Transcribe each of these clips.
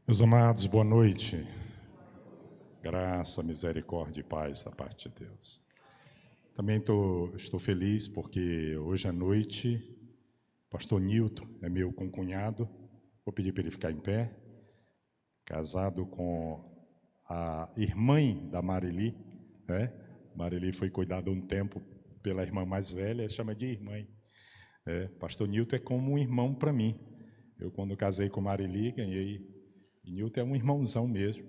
Meus amados, boa noite. Graça, misericórdia e paz da parte de Deus. Também estou feliz porque hoje à noite, pastor Nilton é meu concunhado, vou pedir para ele ficar em pé, casado com a irmã da Marili, né? Marili foi cuidada um tempo pela irmã mais velha, chama de irmã. Pastor Nilton é como um irmão para mim. Eu, quando casei com Marili, ganhei. E Nilton é um irmãozão mesmo,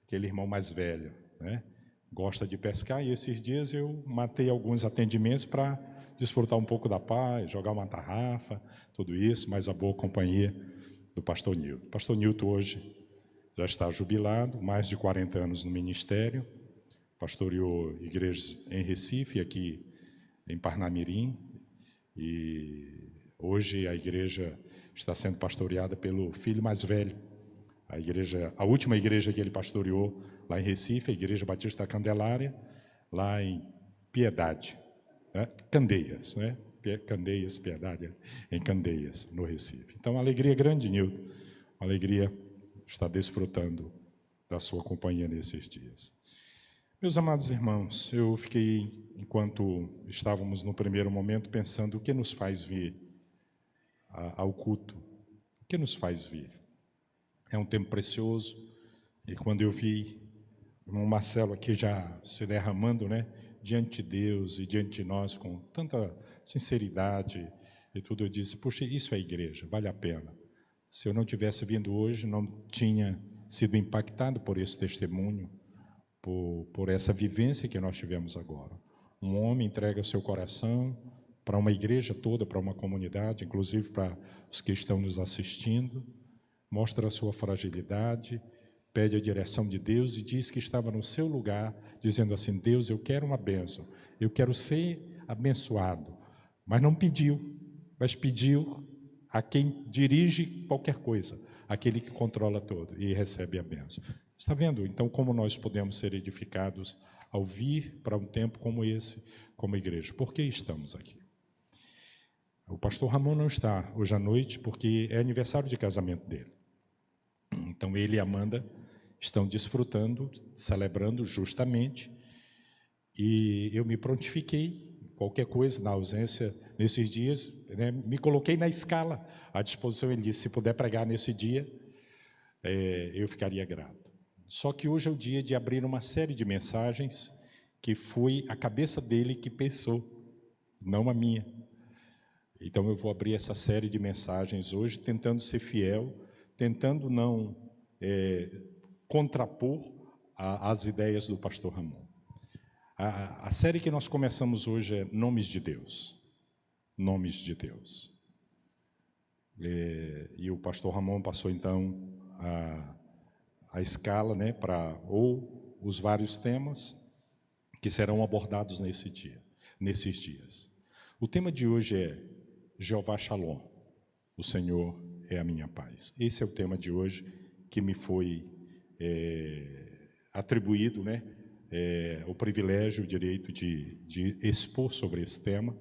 aquele irmão mais velho, né? Gosta de pescar, e esses dias eu matei alguns atendimentos para desfrutar um pouco da paz, jogar uma tarrafa, tudo isso, mas a boa companhia do pastor Nilton. O pastor Nilton hoje já está jubilado, mais de 40 anos no ministério, pastoreou igrejas em Recife, aqui em Parnamirim, e hoje a igreja está sendo pastoreada pelo filho mais velho. A última igreja que ele pastoreou lá em Recife, a Igreja Batista da Candelária, lá em Piedade, né? Candeias, né? Candeias, Piedade, em Candeias, no Recife. Então, uma alegria grande, Nilton, uma alegria estar desfrutando da sua companhia nesses dias. Meus amados irmãos, eu fiquei, enquanto estávamos no primeiro momento, pensando o que nos faz vir ao culto, o que nos faz vir. É um tempo precioso, e quando eu vi o irmão Marcelo aqui já se derramando, né, diante de Deus e diante de nós, com tanta sinceridade e tudo, eu disse, puxa, isso é igreja, vale a pena. Se eu não tivesse vindo hoje, não tinha sido impactado por esse testemunho, por essa vivência que nós tivemos agora. Um homem entrega seu coração para uma igreja toda, para uma comunidade, inclusive para os que estão nos assistindo, mostra a sua fragilidade, pede a direção de Deus e diz que estava no seu lugar, dizendo assim, Deus, eu quero uma bênção, eu quero ser abençoado, mas não pediu, mas pediu a quem dirige qualquer coisa, aquele que controla tudo e recebe a bênção. Está vendo, então, como nós podemos ser edificados ao vir para um tempo como esse, como igreja? Por que estamos aqui? O pastor Ramon não está hoje à noite porque é aniversário de casamento dele. Então, ele e a Amanda estão desfrutando, celebrando justamente, e eu me prontifiquei, qualquer coisa na ausência, nesses dias, né, me coloquei na escala à disposição. Ele disse, se puder pregar nesse dia, eu ficaria grato. Só que hoje é o dia de abrir uma série de mensagens que foi a cabeça dele que pensou, não a minha. Então, eu vou abrir essa série de mensagens hoje, tentando ser fiel, tentando não contrapor as ideias do pastor Ramon. A série que nós começamos hoje é Nomes de Deus. Nomes de Deus. E o pastor Ramon passou, então, a escala, né, para ou os vários temas que serão abordados nesses dias. O tema de hoje é Jeová Shalom, o Senhor é a minha paz. Esse é o tema de hoje que me foi atribuído, né, o privilégio, o direito de expor sobre esse tema.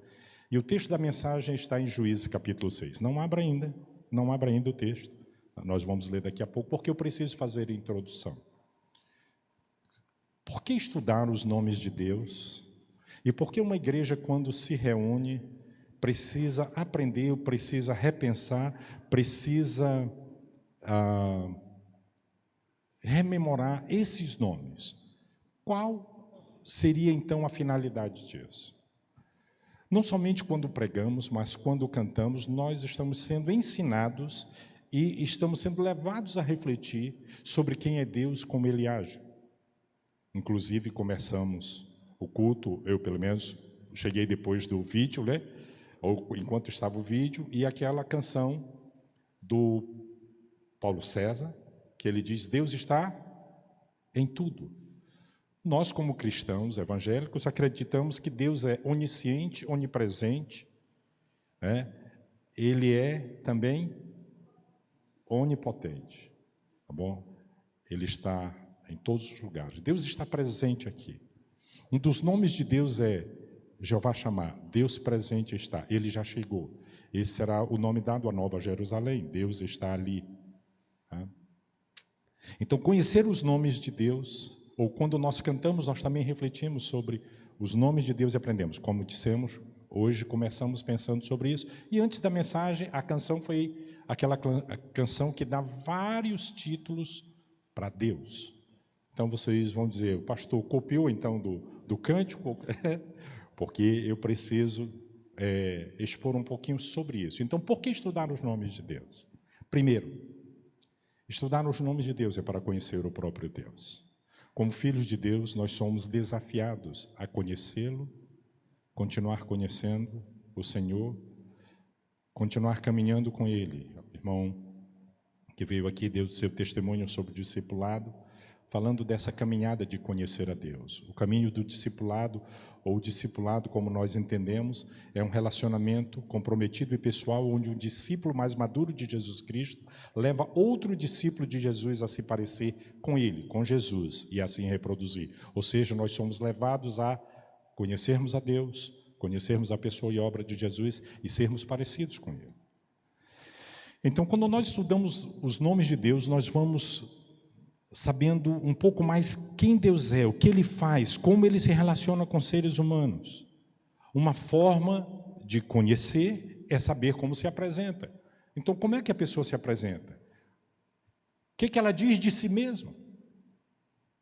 E o texto da mensagem está em Juízes capítulo 6. Não abra ainda o texto. Nós vamos ler daqui a pouco, porque eu preciso fazer a introdução. Por que estudar os nomes de Deus? E por que uma igreja, quando se reúne, precisa aprender, precisa repensar, precisa rememorar esses nomes? Qual seria, então, a finalidade disso? Não somente quando pregamos, mas quando cantamos, nós estamos sendo ensinados e estamos sendo levados a refletir sobre quem é Deus, como Ele age. Inclusive, começamos o culto, eu pelo menos cheguei depois do vídeo, né? Ou enquanto estava o vídeo, e aquela canção do Paulo César, que ele diz, Deus está em tudo. Nós, como cristãos evangélicos, acreditamos que Deus é onisciente, onipresente, né? Ele é também onipotente, tá bom? Ele está em todos os lugares. Deus está presente aqui. Um dos nomes de Deus é Jeová Shammah, Deus presente está, Ele já chegou. Esse será o nome dado à Nova Jerusalém, Deus está ali. Tá? Então, conhecer os nomes de Deus, ou quando nós cantamos, nós também refletimos sobre os nomes de Deus e aprendemos. Como dissemos, hoje começamos pensando sobre isso. E antes da mensagem, a canção foi aquela canção que dá vários títulos para Deus. Então, vocês vão dizer, o pastor copiou então do cântico? Porque eu preciso expor um pouquinho sobre isso. Então, por que estudar os nomes de Deus? Primeiro, estudar os nomes de Deus é para conhecer o próprio Deus. Como filhos de Deus, nós somos desafiados a conhecê-lo, continuar conhecendo o Senhor, continuar caminhando com Ele. O irmão que veio aqui deu seu testemunho sobre o discipulado, falando dessa caminhada de conhecer a Deus. O caminho do discipulado, ou discipulado, como nós entendemos, é um relacionamento comprometido e pessoal, onde um discípulo mais maduro de Jesus Cristo leva outro discípulo de Jesus a se parecer com ele, com Jesus, e assim reproduzir. Ou seja, nós somos levados a conhecermos a Deus, conhecermos a pessoa e obra de Jesus e sermos parecidos com Ele. Então, quando nós estudamos os nomes de Deus, nós vamos sabendo um pouco mais quem Deus é, o que Ele faz, como Ele se relaciona com seres humanos. Uma forma de conhecer é saber como se apresenta. Então, como é que a pessoa se apresenta? O que ela diz de si mesma?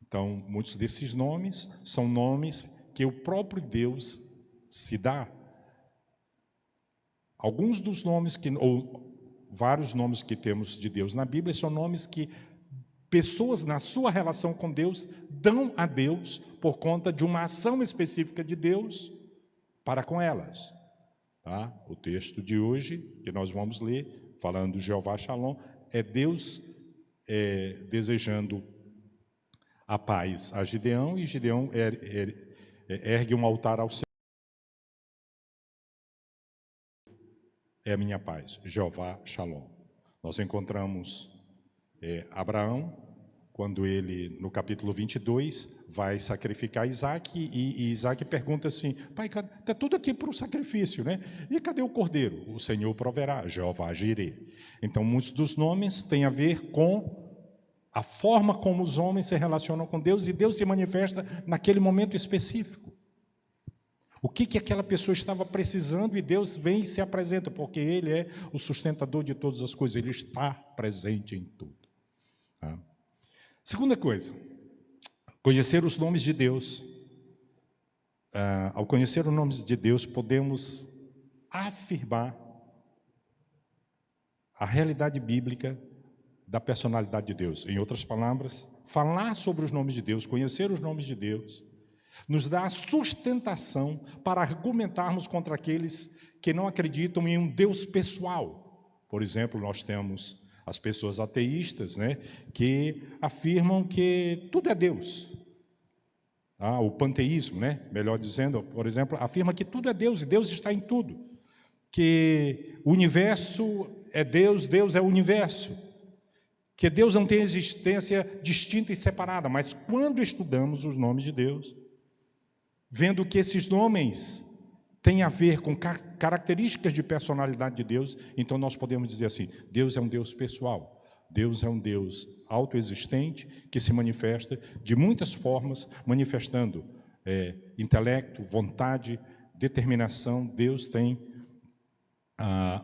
Então, muitos desses nomes são nomes que o próprio Deus se dá. Alguns dos nomes, ou vários nomes que temos de Deus na Bíblia, são nomes que pessoas, na sua relação com Deus, dão a Deus por conta de uma ação específica de Deus para com elas. Tá? O texto de hoje, que nós vamos ler, falando de Jeová Shalom, é Deus desejando a paz a Gideão, e Gideão ergue um altar ao Senhor. É a minha paz, Jeová Shalom. Nós encontramos Abraão, quando ele, no capítulo 22, vai sacrificar Isaac, e Isaac pergunta assim, pai, está tudo aqui para o sacrifício, né? E cadê o cordeiro? O Senhor proverá, Jeová Jireh. Então, muitos dos nomes têm a ver com a forma como os homens se relacionam com Deus, e Deus se manifesta naquele momento específico. O que aquela pessoa estava precisando, e Deus vem e se apresenta, porque Ele é o sustentador de todas as coisas, Ele está presente em tudo. Tá? Segunda coisa, conhecer os nomes de Deus. Ao conhecer os nomes de Deus, podemos afirmar a realidade bíblica da personalidade de Deus. Em outras palavras, falar sobre os nomes de Deus, conhecer os nomes de Deus, nos dá a sustentação para argumentarmos contra aqueles que não acreditam em um Deus pessoal. Por exemplo, nós temos as pessoas ateístas, né, que afirmam que tudo é Deus. O panteísmo, né, melhor dizendo, por exemplo, afirma que tudo é Deus, e Deus está em tudo. Que o universo é Deus, Deus é o universo. Que Deus não tem existência distinta e separada, mas quando estudamos os nomes de Deus, vendo que esses nomes têm a ver com características de personalidade de Deus, então nós podemos dizer assim, Deus é um Deus pessoal, Deus é um Deus autoexistente, que se manifesta de muitas formas, manifestando intelecto, vontade, determinação. Deus tem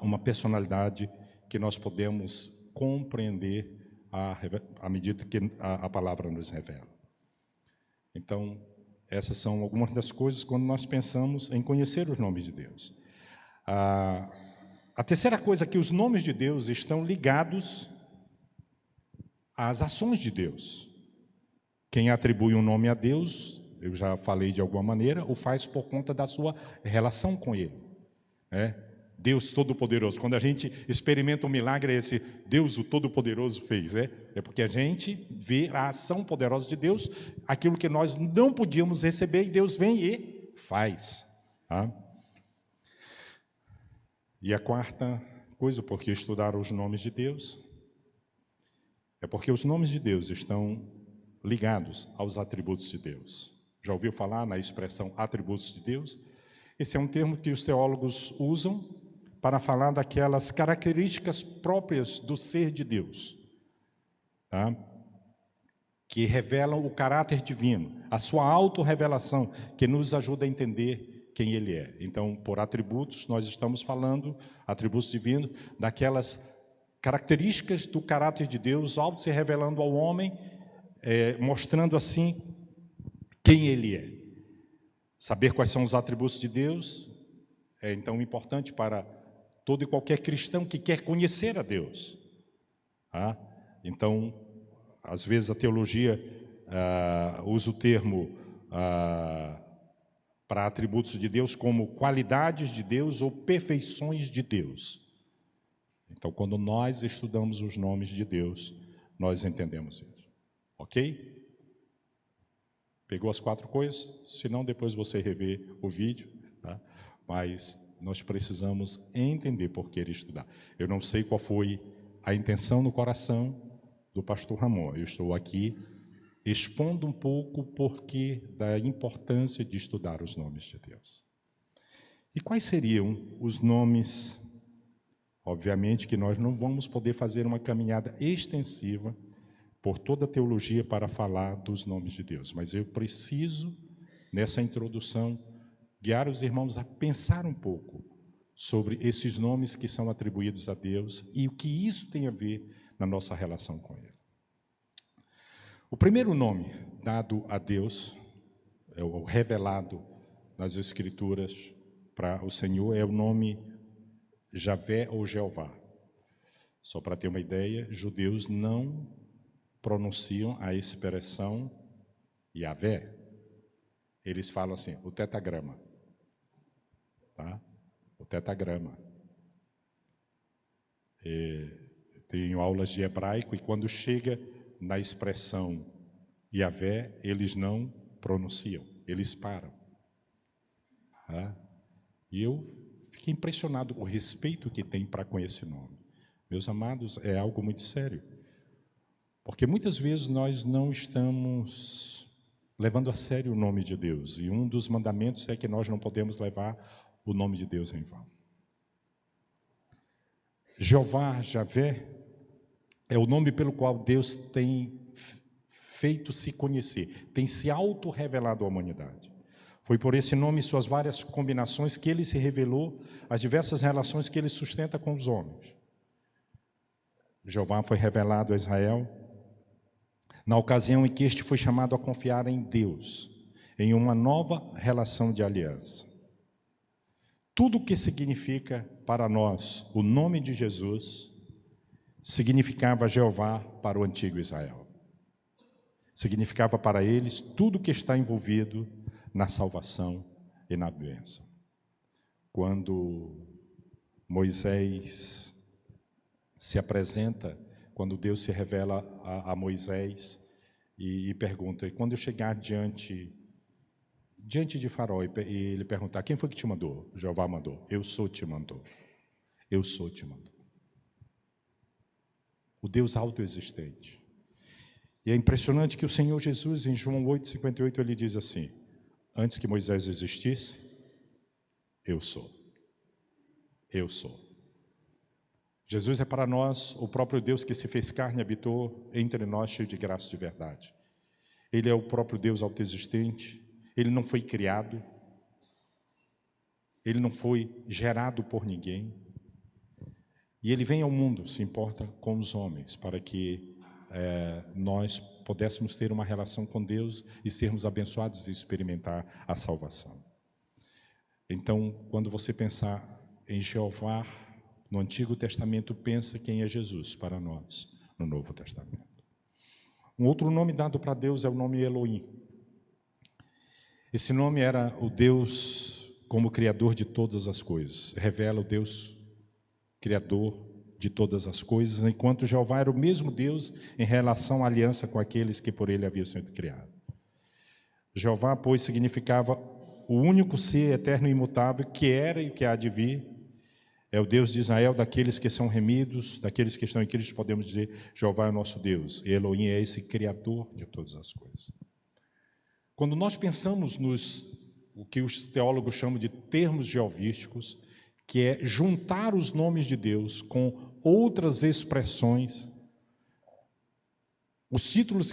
uma personalidade que nós podemos compreender à medida que a palavra nos revela. Então, essas são algumas das coisas quando nós pensamos em conhecer os nomes de Deus. A terceira coisa é que os nomes de Deus estão ligados às ações de Deus. Quem atribui um nome a Deus, eu já falei de alguma maneira, o faz por conta da sua relação com Ele. Deus Todo-Poderoso. Quando a gente experimenta um milagre, esse Deus o Todo-Poderoso fez. É porque a gente vê a ação poderosa de Deus, aquilo que nós não podíamos receber, e Deus vem e faz. Tá? E a quarta coisa, porque estudar os nomes de Deus, é porque os nomes de Deus estão ligados aos atributos de Deus. Já ouviu falar na expressão atributos de Deus? Esse é um termo que os teólogos usam para falar daquelas características próprias do ser de Deus. Tá? que revelam o caráter divino, a sua autorrevelação, que nos ajuda a entender quem Ele é. Então, por atributos, nós estamos falando, atributos divinos, daquelas características do caráter de Deus, auto se revelando ao homem, mostrando assim quem Ele é. Saber quais são os atributos de Deus é então importante para todo e qualquer cristão que quer conhecer a Deus. Então, às vezes a teologia usa o termo para atributos de Deus como qualidades de Deus ou perfeições de Deus. Então, quando nós estudamos os nomes de Deus, nós entendemos isso. Ok? Pegou as 4 coisas? Se não, depois você revê o vídeo, tá? Mas nós precisamos entender por que estudar. Eu não sei qual foi a intenção no coração do pastor Ramon. Eu estou aqui expondo um pouco o porquê da importância de estudar os nomes de Deus. E quais seriam os nomes? Obviamente que nós não vamos poder fazer uma caminhada extensiva por toda a teologia para falar dos nomes de Deus, mas eu preciso, nessa introdução, guiar os irmãos a pensar um pouco sobre esses nomes que são atribuídos a Deus e o que isso tem a ver na nossa relação com Ele. O primeiro nome dado a Deus, o revelado nas Escrituras para o Senhor, é o nome Javé ou Jeová. Só para ter uma ideia, judeus não pronunciam a expressão Yahvé. Eles falam assim, o tetagrama. Tá? O tetagrama. Tenho aulas de hebraico e quando chega na expressão Yahvé, eles não pronunciam, eles param. Tá? E eu fiquei impressionado com o respeito que tem para com esse nome. Meus amados, é algo muito sério. Porque muitas vezes nós não estamos levando a sério o nome de Deus. E um dos mandamentos é que nós não podemos levar o nome de Deus em vão. Jeová, Javé, é o nome pelo qual Deus tem feito se conhecer, tem se auto-revelado à humanidade. Foi por esse nome e suas várias combinações que Ele se revelou às diversas relações que Ele sustenta com os homens. Jeová foi revelado a Israel na ocasião em que este foi chamado a confiar em Deus, em uma nova relação de aliança. Tudo o que significa para nós o nome de Jesus, significava Jeová para o antigo Israel. Significava para eles tudo o que está envolvido na salvação e na bênção. Quando Moisés se apresenta, quando Deus se revela a Moisés e pergunta, e quando eu chegar diante de Faraó e ele perguntar, quem foi que te mandou? Jeová mandou. Eu sou te mandou. Eu sou te mandou. O Deus autoexistente. E é impressionante que o Senhor Jesus, em João 8,58, ele diz assim, antes que Moisés existisse, eu sou. Eu sou. Jesus é para nós o próprio Deus que se fez carne e habitou entre nós, cheio de graça e de verdade. Ele é o próprio Deus autoexistente, Ele não foi criado, Ele não foi gerado por ninguém, e Ele vem ao mundo, se importa com os homens, para que nós pudéssemos ter uma relação com Deus e sermos abençoados e experimentar a salvação. Então, quando você pensar em Jeová, no Antigo Testamento, pensa quem é Jesus para nós, no Novo Testamento. Um outro nome dado para Deus é o nome Elohim. Esse nome era o Deus como Criador de todas as coisas. Revela o Deus Criador de todas as coisas, enquanto Jeová era o mesmo Deus em relação à aliança com aqueles que por Ele haviam sido criados. Jeová, pois, significava o único ser eterno e imutável que era e que há de vir. É o Deus de Israel, daqueles que são remidos, daqueles que estão em Cristo, podemos dizer, Jeová é o nosso Deus. E Elohim é esse Criador de todas as coisas. Quando nós pensamos o que os teólogos chamam de termos jeovísticos, que é juntar os nomes de Deus com outras expressões, os títulos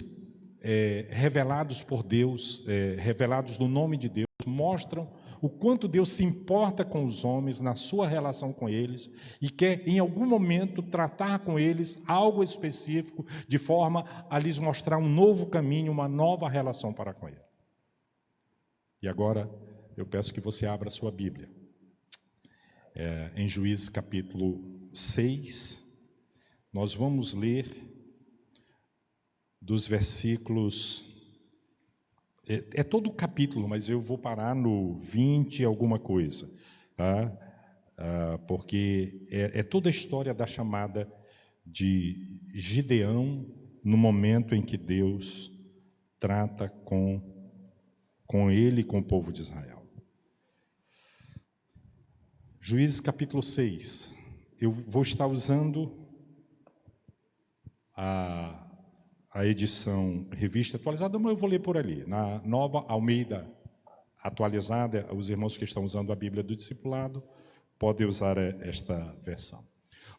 revelados por Deus, revelados no nome de Deus, mostram o quanto Deus se importa com os homens, na sua relação com eles, e quer, em algum momento, tratar com eles algo específico, de forma a lhes mostrar um novo caminho, uma nova relação para com ele. E agora, eu peço que você abra a sua Bíblia. Em Juízes capítulo 6, nós vamos ler dos versículos... É todo o capítulo, mas eu vou parar no 20 alguma coisa, tá? Porque é toda a história da chamada de Gideão no momento em que Deus trata com ele e com o povo de Israel. Juízes capítulo 6, eu vou estar usando a edição revista atualizada, mas eu vou ler por ali. Na Nova Almeida atualizada, os irmãos que estão usando a Bíblia do Discipulado podem usar esta versão.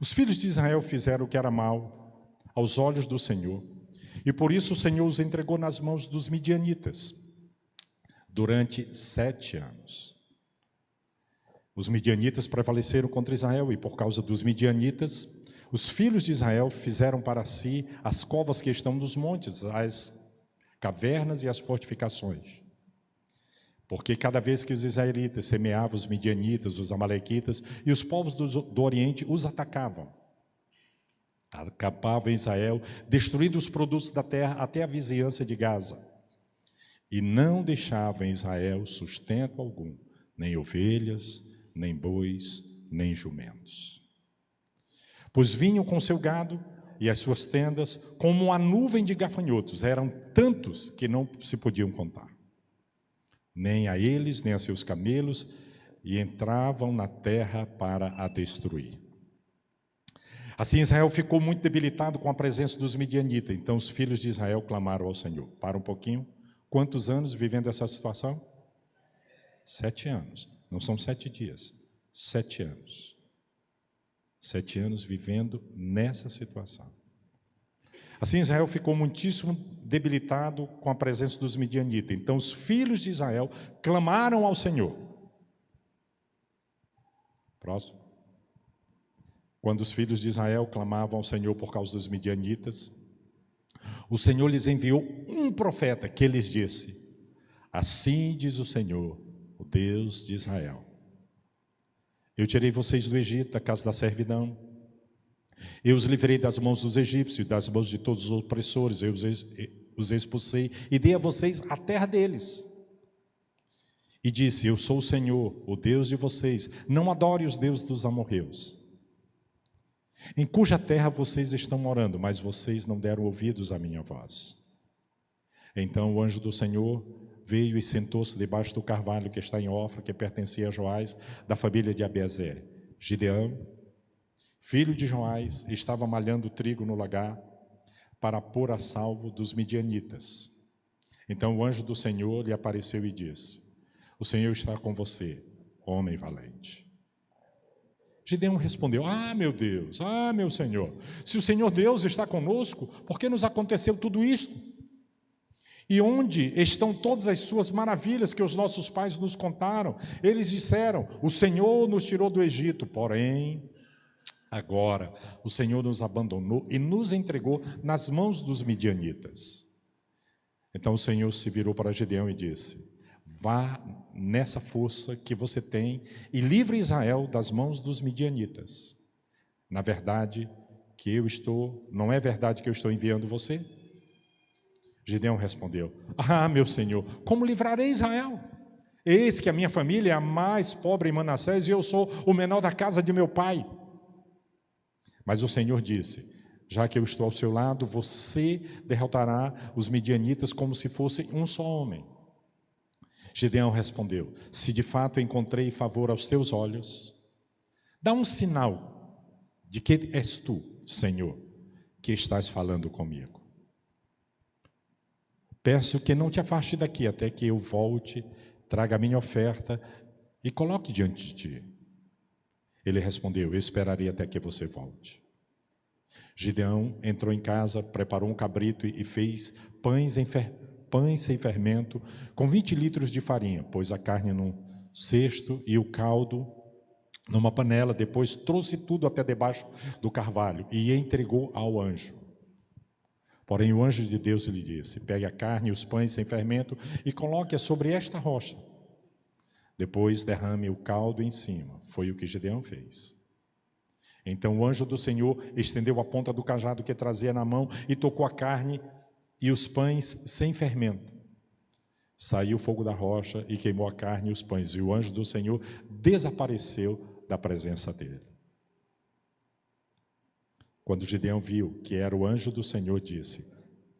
Os filhos de Israel fizeram o que era mal aos olhos do Senhor, e por isso o Senhor os entregou nas mãos dos midianitas durante 7 anos. Os midianitas prevaleceram contra Israel, e por causa dos midianitas, os filhos de Israel fizeram para si as covas que estão nos montes, as cavernas e as fortificações. Porque cada vez que os israelitas semeavam os midianitas, os amalequitas e os povos do Oriente os atacavam, acampavam em Israel, destruindo os produtos da terra até a vizinhança de Gaza, e não deixavam em Israel sustento algum, nem ovelhas, nem bois, nem jumentos. Pois vinham com seu gado e as suas tendas como uma nuvem de gafanhotos, eram tantos que não se podiam contar, nem a eles, nem a seus camelos, e entravam na terra para a destruir. Assim Israel ficou muito debilitado com a presença dos midianitas. Então os filhos de Israel clamaram ao Senhor. Para um pouquinho. Quantos anos vivendo essa situação? 7 anos. Não são 7 dias. 7 anos. 7 anos vivendo nessa situação. Assim Israel ficou muitíssimo debilitado com a presença dos midianitas. Então os filhos de Israel clamaram ao Senhor. Próximo. Quando os filhos de Israel clamavam ao Senhor por causa dos midianitas, o Senhor lhes enviou um profeta que lhes disse: assim diz o Senhor, o Deus de Israel: eu tirei vocês do Egito, da casa da servidão. Eu os livrei das mãos dos egípcios, das mãos de todos os opressores. Eu os expulsei e dei a vocês a terra deles. E disse: eu sou o Senhor, o Deus de vocês. Não adore os deuses dos amorreus, em cuja terra vocês estão morando, mas vocês não deram ouvidos à minha voz. Então o anjo do Senhor veio e sentou-se debaixo do carvalho que está em Ofra, que pertencia a Joás, da família de Abiezer. Gideão, filho de Joás, estava malhando trigo no lagar para pôr a salvo dos midianitas. Então o anjo do Senhor lhe apareceu e disse: o Senhor está com você, homem valente. Gideão respondeu: ah, meu Deus, ah, meu Senhor, se o Senhor Deus está conosco, por que nos aconteceu tudo isto? E onde estão todas as suas maravilhas que os nossos pais nos contaram? Eles disseram: o Senhor nos tirou do Egito, porém, agora o Senhor nos abandonou e nos entregou nas mãos dos midianitas. Então o Senhor se virou para Gideão e disse: vá nessa força que você tem e livre Israel das mãos dos midianitas. Na verdade não é verdade que eu estou enviando você? Gideão respondeu: ah, meu Senhor, como livrarei Israel? Eis que a minha família é a mais pobre em Manassés e eu sou o menor da casa de meu pai. Mas o Senhor disse: já que eu estou ao seu lado, você derrotará os midianitas como se fossem um só homem. Gideão respondeu: se de fato encontrei favor aos teus olhos, dá um sinal de que és tu, Senhor, que estás falando comigo. Peço que não te afaste daqui até que eu volte, traga a minha oferta e coloque diante de ti. Ele respondeu: eu esperarei até que você volte. Gideão entrou em casa, preparou um cabrito e fez pães sem fermento, com 20 litros de farinha. Pôs a carne num cesto e o caldo numa panela. Depois trouxe tudo até debaixo do carvalho e entregou ao anjo. Porém o anjo de Deus lhe disse: pegue a carne e os pães sem fermento e coloque-a sobre esta rocha. Depois derrame o caldo em cima. Foi o que Gideão fez. Então o anjo do Senhor estendeu a ponta do cajado que trazia na mão e tocou a carne e os pães sem fermento. Saiu fogo da rocha e queimou a carne e os pães, e o anjo do Senhor desapareceu da presença dele. Quando Gideão viu que era o anjo do Senhor, disse: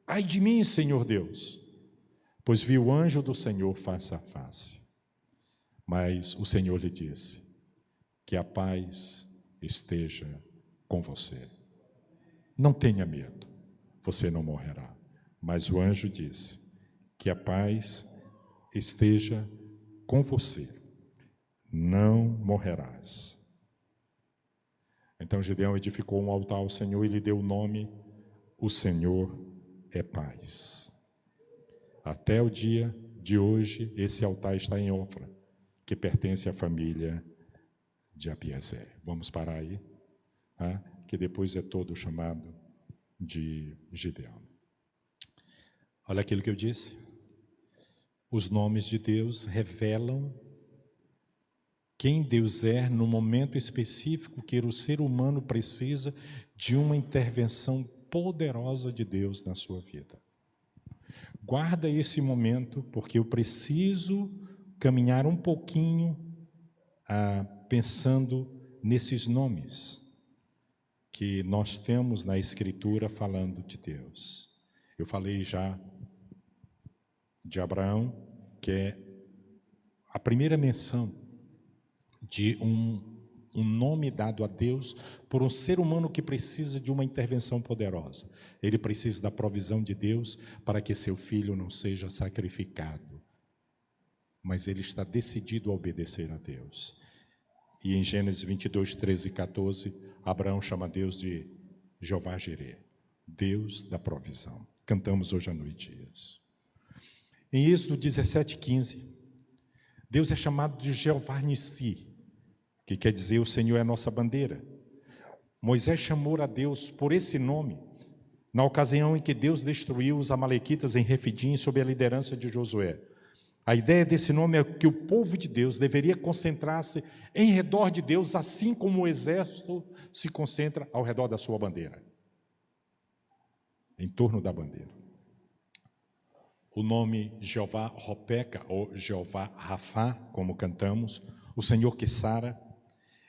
ai de mim, Senhor Deus, pois vi o anjo do Senhor face a face. Mas o Senhor lhe disse: que a paz esteja com você. Não tenha medo, você não morrerá. Mas o anjo disse: que a paz esteja com você, não morrerás. Então Gideão edificou um altar ao Senhor e lhe deu o nome: o Senhor é paz. Até o dia de hoje, esse altar está em Ofra, que pertence à família de Abiezer. Vamos parar aí, que depois é todo chamado de Gideão. Olha aquilo que eu disse. Os nomes de Deus revelam quem Deus é no momento específico que o ser humano precisa de uma intervenção poderosa de Deus na sua vida. Guarda esse momento, porque eu preciso caminhar um pouquinho pensando nesses nomes que nós temos na Escritura falando de Deus. Eu falei já de Abraão, que é a primeira menção de um nome dado a Deus por um ser humano que precisa de uma intervenção poderosa. Ele precisa da provisão de Deus para que seu filho não seja sacrificado, mas ele está decidido a obedecer a Deus. E em Gênesis 22, 13 e 14, Abraão chama Deus de Jeová Jireh, Deus da provisão. Cantamos hoje à noite isso. Em Êxodo 17, 15, Deus é chamado de Jeová Nissi, que quer dizer o Senhor é a nossa bandeira. Moisés chamou a Deus por esse nome na ocasião em que Deus destruiu os amalequitas em Refidim sob a liderança de Josué. A ideia desse nome é que o povo de Deus deveria concentrar-se em redor de Deus, assim como o exército se concentra ao redor da sua bandeira, em torno da bandeira. O nome Jeová Ropeca, ou Jeová Rafá, como cantamos, o Senhor que sara,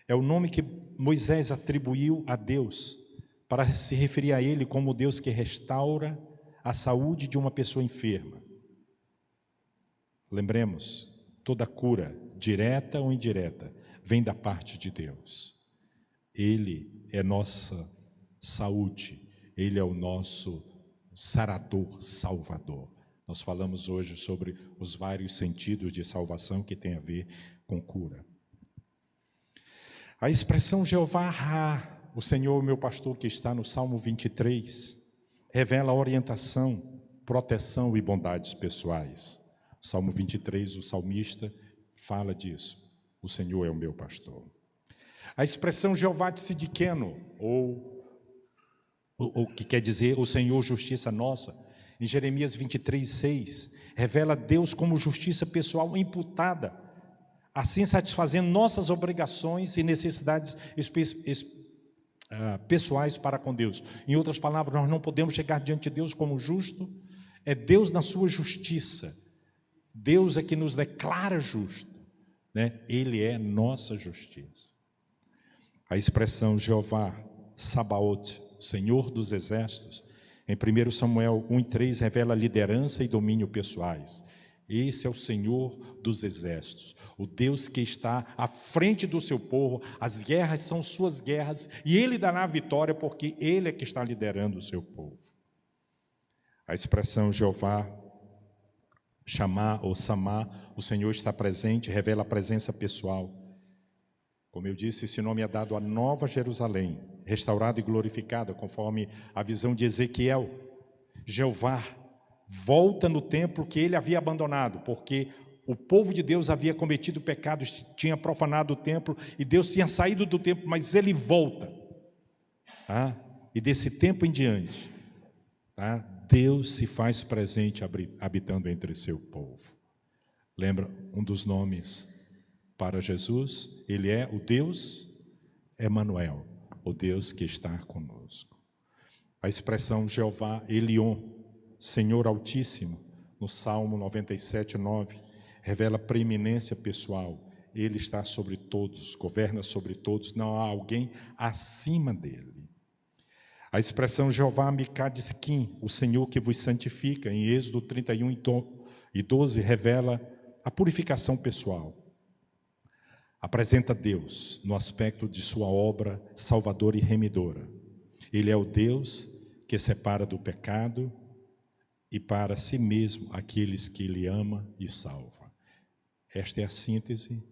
é o nome que Moisés atribuiu a Deus para se referir a Ele como Deus que restaura a saúde de uma pessoa enferma. Lembremos, toda cura, direta ou indireta, vem da parte de Deus. Ele é nossa saúde, Ele é o nosso sarador, salvador. Nós falamos hoje sobre os vários sentidos de salvação que tem a ver com cura. A expressão Jeová Ra, o Senhor meu pastor, que está no Salmo 23, revela orientação, proteção e bondades pessoais. Salmo 23, o salmista fala disso. O Senhor é o meu pastor. A expressão Jeová Tzidkenu, ou que quer dizer o Senhor justiça nossa, em Jeremias 23, 6, revela Deus como justiça pessoal imputada, assim satisfazendo nossas obrigações e necessidades pessoais para com Deus. Em outras palavras, nós não podemos chegar diante de Deus como justo, é Deus na sua justiça. Deus é que nos declara justo, né? Ele é nossa justiça. A expressão Jeová Sabaoth, Senhor dos exércitos, em 1 Samuel 1:3 revela liderança e domínio pessoais. Esse é o Senhor dos exércitos, o Deus que está à frente do seu povo. As guerras são suas guerras e Ele dará a vitória porque Ele é que está liderando o seu povo. A expressão Jeová Chamar ou Samar, o Senhor está presente, revela a presença pessoal. Como eu disse, esse nome é dado à Nova Jerusalém, restaurada e glorificada, conforme a visão de Ezequiel. Jeová volta no templo que ele havia abandonado, porque o povo de Deus havia cometido pecados, tinha profanado o templo, e Deus tinha saído do templo, mas ele volta. Tá? E desse tempo em diante, tá? Deus se faz presente habitando entre seu povo. Lembra um dos nomes para Jesus? Ele é o Deus Emanuel, o Deus que está conosco. A expressão Jeová Elion, Senhor Altíssimo, no Salmo 97, 9, revela preeminência pessoal. Ele está sobre todos, governa sobre todos, não há alguém acima dele. A expressão Jeová Mikadiskim, o Senhor que vos santifica, em Êxodo 31 e 12, revela a purificação pessoal. Apresenta Deus no aspecto de sua obra salvadora e remidora. Ele é o Deus que separa do pecado e para si mesmo aqueles que Ele ama e salva. Esta é a síntese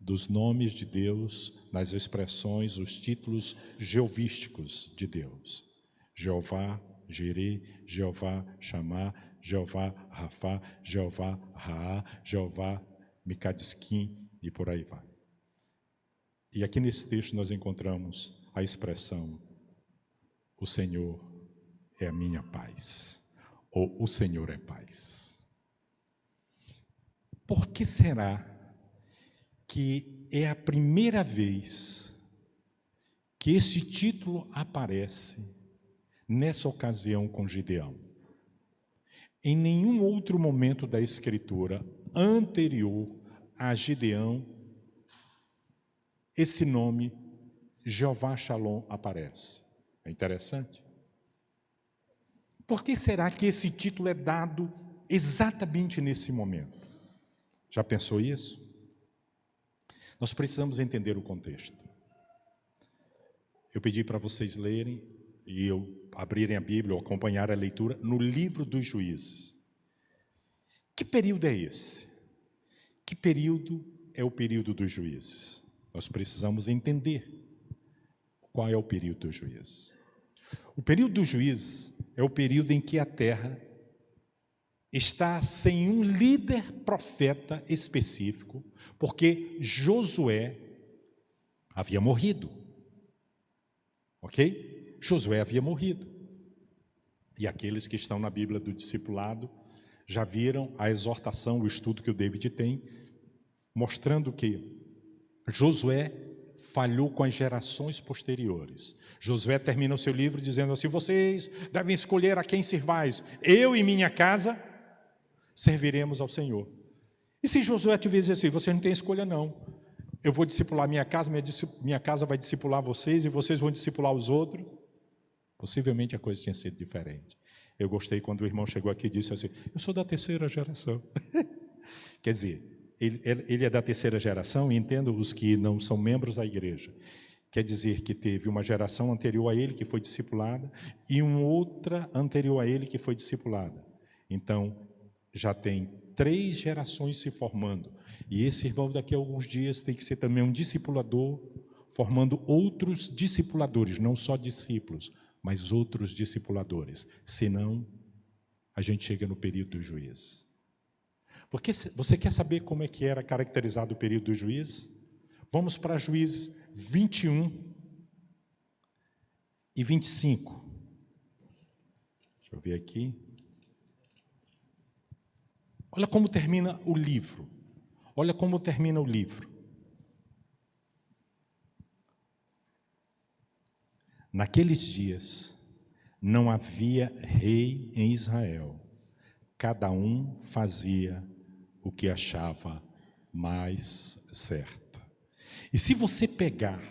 dos nomes de Deus nas expressões, os títulos geovísticos de Deus. Jeová, Jireh, Jeová, Chamá, Jeová, Rafá, Jeová, Raá, Jeová, Mikadiskim e por aí vai. E aqui nesse texto nós encontramos a expressão: o Senhor é a minha paz, ou o Senhor é paz. Por que será que é a primeira vez que esse título aparece nessa ocasião com Gideão? Em nenhum outro momento da Escritura anterior a Gideão, esse nome, Jeová Shalom, aparece. É interessante. Por que será que esse título é dado exatamente nesse momento? Já pensou isso? Nós precisamos entender o contexto. Eu pedi para vocês lerem e abrirem a Bíblia ou acompanhar a leitura no livro dos Juízes. Que período é esse? Que período é o período dos Juízes? Nós precisamos entender qual é o período dos Juízes. O período dos Juízes é o período em que a terra está sem um líder profeta específico, porque Josué havia morrido. Ok? Josué havia morrido. E aqueles que estão na Bíblia do discipulado já viram a exortação, o estudo que o David tem, mostrando que Josué falhou com as gerações posteriores. Josué termina o seu livro dizendo assim: vocês devem escolher a quem servais. Eu e minha casa serviremos ao Senhor. E se Josué tivesse assim: você não tem escolha não. Eu vou discipular minha casa, minha casa vai discipular vocês e vocês vão discipular os outros. Possivelmente a coisa tinha sido diferente. Eu gostei quando o irmão chegou aqui e disse assim: eu sou da terceira geração. Quer dizer, ele é da terceira geração, e entendo os que não são membros da igreja. Quer dizer que teve uma geração anterior a ele que foi discipulada e uma outra anterior a ele que foi discipulada. Então, já tem 3 gerações se formando. E esse irmão daqui a alguns dias tem que ser também um discipulador, formando outros discipuladores, não só discípulos, mas outros discipuladores. Senão, a gente chega no período dos juízes. Porque você quer saber como é que era caracterizado o período dos juízes? Vamos para Juízes 21 e 25. Deixa eu ver aqui. Olha como termina o livro. Olha como termina o livro. Naqueles dias, não havia rei em Israel. Cada um fazia o que achava mais certo. E se você pegar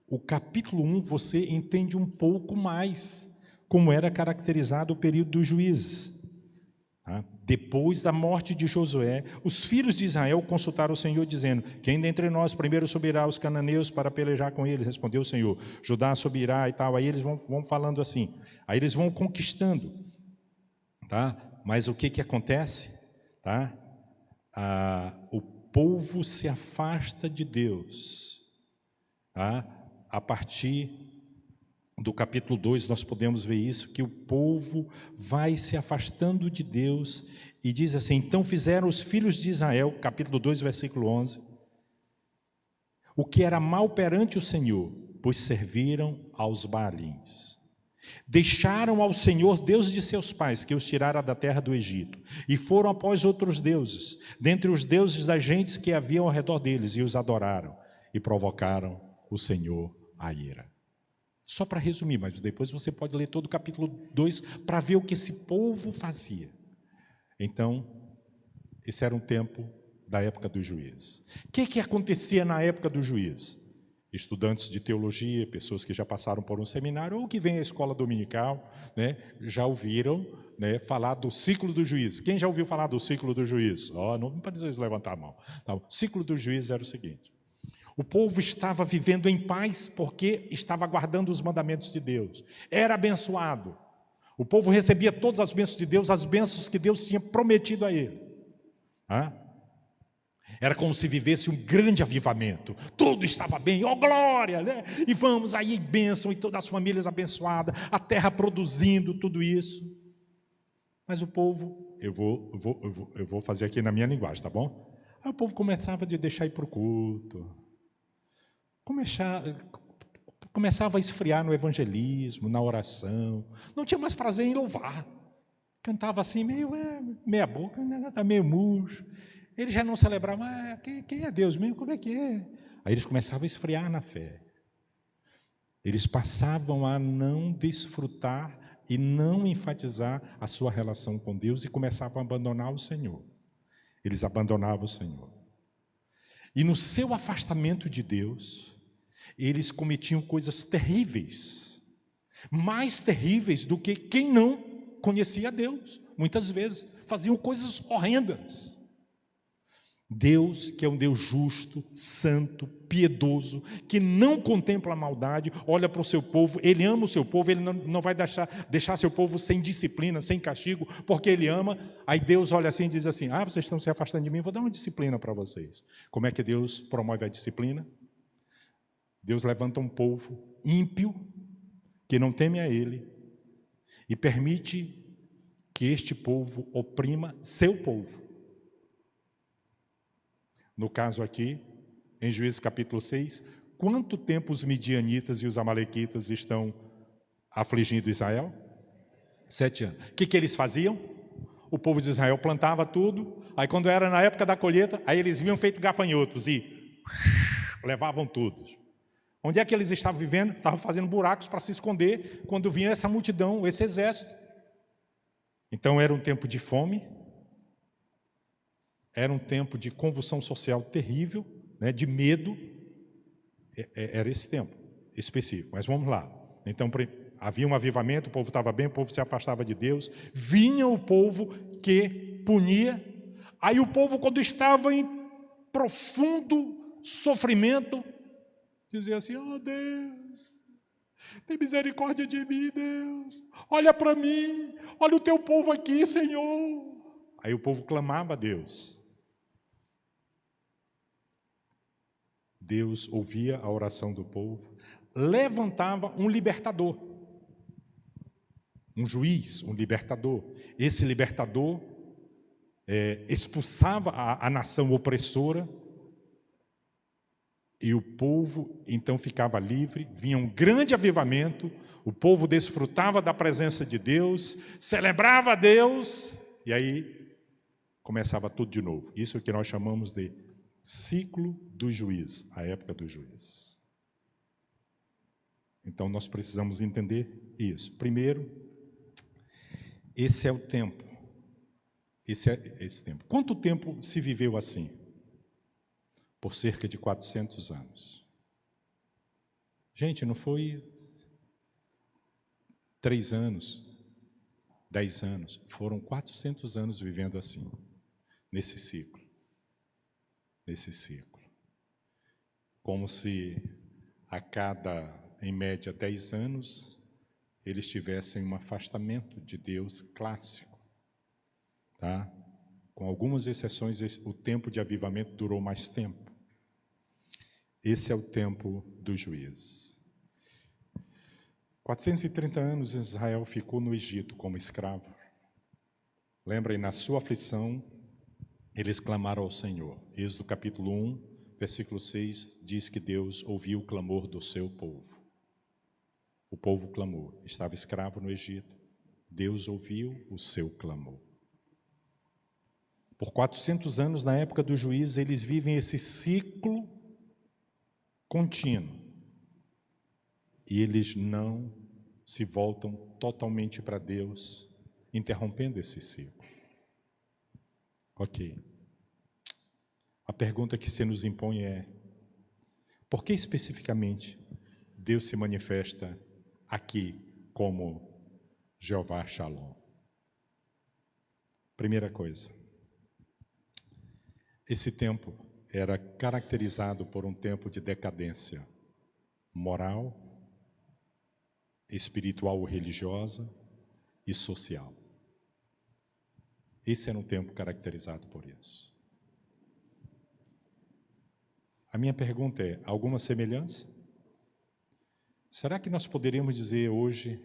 o capítulo 1, você entende um pouco mais como era caracterizado o período dos juízes. Depois da morte de Josué, os filhos de Israel consultaram o Senhor, dizendo: quem dentre nós primeiro subirá aos cananeus para pelejar com eles? Respondeu o Senhor: Judá subirá e tal. Aí eles vão falando assim, aí eles vão conquistando, tá? Mas o que acontece? O povo se afasta de Deus, A partir do capítulo 2, nós podemos ver isso, que o povo vai se afastando de Deus, e diz assim: então fizeram os filhos de Israel, capítulo 2, versículo 11, o que era mal perante o Senhor, pois serviram aos Baalins. Deixaram ao Senhor, Deus de seus pais, que os tirara da terra do Egito, e foram após outros deuses, dentre os deuses das gentes que haviam ao redor deles, e os adoraram, e provocaram o Senhor a ira. Só para resumir, mas depois você pode ler todo o capítulo 2 para ver o que esse povo fazia. Então, esse era um tempo da época dos juízes. O que acontecia na época dos juízes? Estudantes de teologia, pessoas que já passaram por um seminário ou que vêm à escola dominical, né, já ouviram, né, falar do ciclo dos juízes. Quem já ouviu falar do ciclo dos juízes? Não precisa levantar a mão. O ciclo dos juízes era o seguinte: o povo estava vivendo em paz porque estava guardando os mandamentos de Deus. Era abençoado. O povo recebia todas as bênçãos de Deus, as bênçãos que Deus tinha prometido a ele. Era como se vivesse um grande avivamento. Tudo estava bem, glória, né? E vamos aí, bênção, e todas as famílias abençoadas, a terra produzindo tudo isso. Mas o povo, eu vou fazer aqui na minha linguagem, tá bom? Aí o povo começava a deixar ir para o culto. Começava a esfriar no evangelismo, na oração. Não tinha mais prazer em louvar. Cantava assim, meia boca, está meio murcho. Eles já não celebravam, quem é Deus mesmo? Como é que é? Aí eles começavam a esfriar na fé. Eles passavam a não desfrutar e não enfatizar a sua relação com Deus e começavam a abandonar o Senhor. Eles abandonavam o Senhor. E no seu afastamento de Deus, eles cometiam coisas terríveis, mais terríveis do que quem não conhecia Deus. Muitas vezes faziam coisas horrendas. Deus, que é um Deus justo, santo, piedoso, que não contempla a maldade, olha para o seu povo, Ele ama o seu povo, Ele não vai deixar seu povo sem disciplina, sem castigo, porque Ele ama. Aí Deus olha assim e diz assim: vocês estão se afastando de mim, vou dar uma disciplina para vocês. Como é que Deus promove a disciplina? Deus levanta um povo ímpio, que não teme a Ele, e permite que este povo oprima seu povo. No caso aqui, em Juízes capítulo 6, quanto tempo os midianitas e os amalequitas estão afligindo Israel? 7 anos. O que eles faziam? O povo de Israel plantava tudo, aí quando era na época da colheita, aí eles vinham feito gafanhotos e levavam tudo. Onde é que eles estavam vivendo? Estavam fazendo buracos para se esconder quando vinha essa multidão, esse exército. Então era um tempo de fome, era um tempo de convulsão social terrível, né, de medo. Era esse tempo específico. Mas vamos lá. Então havia um avivamento, o povo estava bem, o povo se afastava de Deus. Vinha o povo que punia. Aí o povo, quando estava em profundo sofrimento, dizia assim: Deus, tem misericórdia de mim, Deus. Olha para mim, olha o teu povo aqui, Senhor. Aí o povo clamava a Deus. Deus ouvia a oração do povo, levantava um libertador, um juiz, um libertador. Esse libertador expulsava a nação opressora e o povo então ficava livre, vinha um grande avivamento, o povo desfrutava da presença de Deus, celebrava a Deus e aí começava tudo de novo. Isso é o que nós chamamos de ciclo do juiz, a época do juiz. Então nós precisamos entender isso. Primeiro, esse é o tempo. Esse tempo. Quanto tempo se viveu assim? Por cerca de 400 anos. Gente, não foi 3 anos, 10 anos, foram 400 anos vivendo assim, nesse ciclo. Como se a cada, em média, 10 anos, eles tivessem um afastamento de Deus clássico. Tá? Com algumas exceções, o tempo de avivamento durou mais tempo. Esse é o tempo do juiz. 430 anos Israel ficou no Egito como escravo. Lembrem, na sua aflição, eles clamaram ao Senhor. Êxodo capítulo 1, versículo 6, diz que Deus ouviu o clamor do seu povo. O povo clamou, estava escravo no Egito. Deus ouviu o seu clamor. Por 400 anos, na época do juiz, eles vivem esse ciclo contínuo. E eles não se voltam totalmente para Deus, interrompendo esse ciclo. Ok. A pergunta que se nos impõe é: por que especificamente Deus se manifesta aqui como Jeová Shalom? Primeira coisa, esse tempo era caracterizado por um tempo de decadência moral, espiritual ou religiosa e social. Esse era um tempo caracterizado por isso. A minha pergunta é: alguma semelhança? Será que nós poderíamos dizer hoje,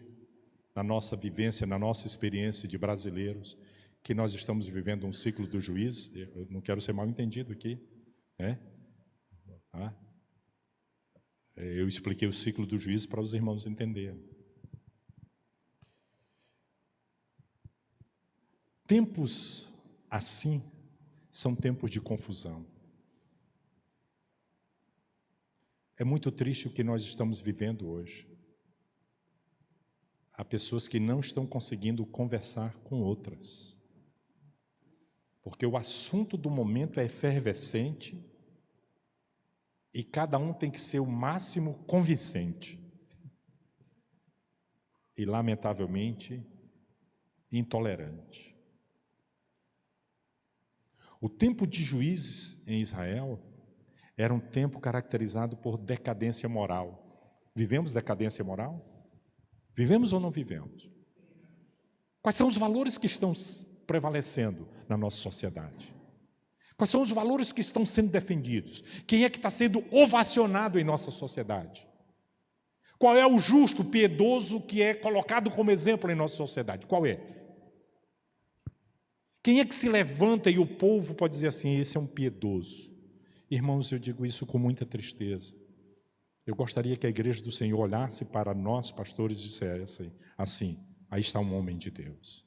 na nossa vivência, na nossa experiência de brasileiros, que nós estamos vivendo um ciclo do juiz? Eu não quero ser mal entendido aqui, né? Eu expliquei o ciclo do juiz para os irmãos entenderem. Tempos assim são tempos de confusão. É muito triste o que nós estamos vivendo hoje. Há pessoas que não estão conseguindo conversar com outras, porque o assunto do momento é efervescente e cada um tem que ser o máximo convincente. E, lamentavelmente, intolerante. O tempo de juízes em Israel era um tempo caracterizado por decadência moral. Vivemos decadência moral? Vivemos ou não vivemos? Quais são os valores que estão prevalecendo na nossa sociedade? Quais são os valores que estão sendo defendidos? Quem é que está sendo ovacionado em nossa sociedade? Qual é o justo, piedoso que é colocado como exemplo em nossa sociedade? Qual é? Quem é que se levanta e o povo pode dizer assim: esse é um piedoso? Irmãos, eu digo isso com muita tristeza. Eu gostaria que a igreja do Senhor olhasse para nós, pastores, e dissesse assim: aí está um homem de Deus.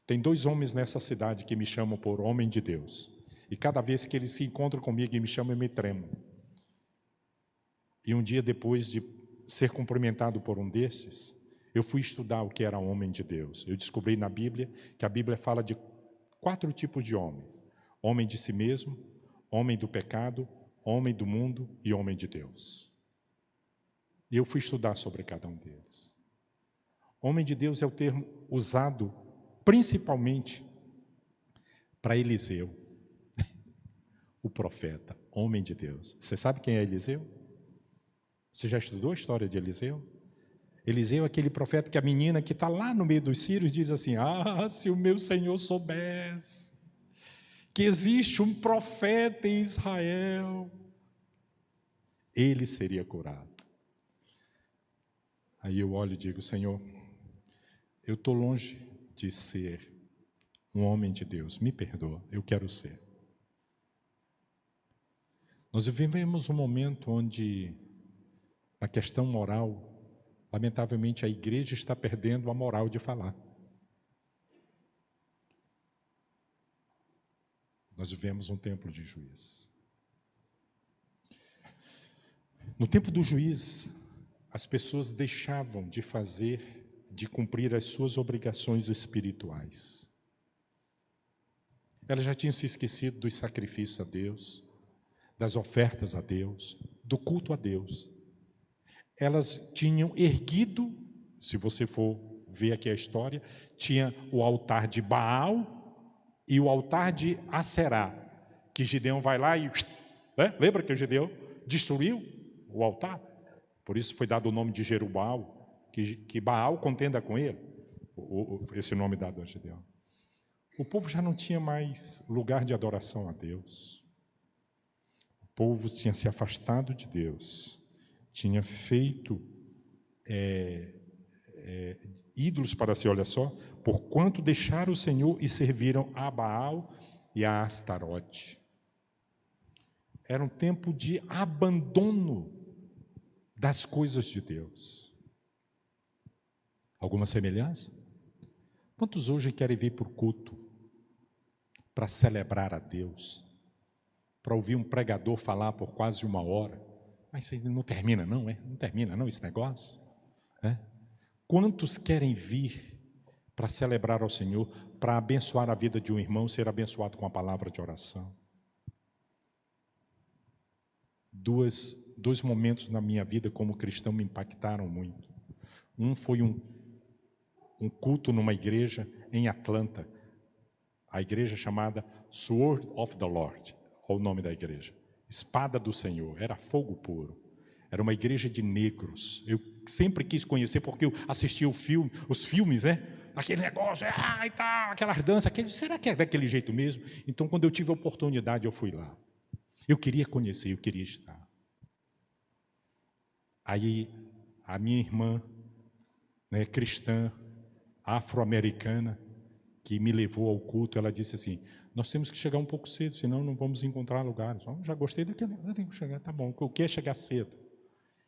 Tem 2 homens nessa cidade que me chamam por homem de Deus. E cada vez que eles se encontram comigo e me chamam, eu me tremo. E um dia depois de ser cumprimentado por um desses, eu fui estudar o que era homem de Deus. Eu descobri na Bíblia que a Bíblia fala de 4 tipos de homens: homem de si mesmo, homem do pecado, homem do mundo e homem de Deus. E eu fui estudar sobre cada um deles. Homem de Deus é o termo usado principalmente para Eliseu, o profeta, homem de Deus. Você sabe quem é Eliseu? Você já estudou a história de Eliseu? Eliseu é aquele profeta que a menina que está lá no meio dos sírios diz assim: ah, se o meu Senhor soubesse que existe um profeta em Israel, ele seria curado. Aí eu olho e digo: Senhor, eu estou longe de ser um homem de Deus, me perdoa, eu quero ser. Nós vivemos um momento onde, na questão moral, lamentavelmente a igreja está perdendo a moral de falar. Nós vivemos um tempo de juiz. No tempo do juiz, as pessoas deixavam de cumprir as suas obrigações espirituais. Elas já tinham se esquecido dos sacrifícios a Deus, das ofertas a Deus, do culto a Deus. Elas tinham erguido, se você for ver aqui a história, tinha o altar de Baal e o altar de Aserá, que Gideão vai lá e... Lembra que o Gideão destruiu o altar? Por isso foi dado o nome de Jerubbaal, que Baal contenda com ele, esse nome dado a Gideão. O povo já não tinha mais lugar de adoração a Deus. povo tinha se afastado de Deus, tinha feito ídolos para si, olha só, porquanto deixaram o Senhor e serviram a Baal e a Astarote. Era um tempo de abandono das coisas de Deus. Alguma semelhança? Quantos hoje querem vir para o culto para celebrar a Deus, para ouvir um pregador falar por quase 1 hora? Mas não termina não, Não termina não esse negócio? Quantos querem vir para celebrar ao Senhor, para abençoar a vida de um irmão, ser abençoado com a palavra de oração? Dois momentos na minha vida como cristão me impactaram muito. Um foi um culto numa igreja em Atlanta, a igreja chamada Sword of the Lord, olha o nome da igreja, Espada do Senhor, era fogo puro. Era uma igreja de negros. Eu sempre quis conhecer porque eu assistia os filmes, aquele negócio, e tal, aquelas danças, será que é daquele jeito mesmo? Então, quando eu tive a oportunidade, eu fui lá. Eu queria conhecer, eu queria estar. Aí, a minha irmã, cristã, afro-americana, que me levou ao culto, ela disse assim: nós temos que chegar um pouco cedo, senão não vamos encontrar lugares. Já gostei daquele, eu tenho que chegar, tá bom. O que é chegar cedo?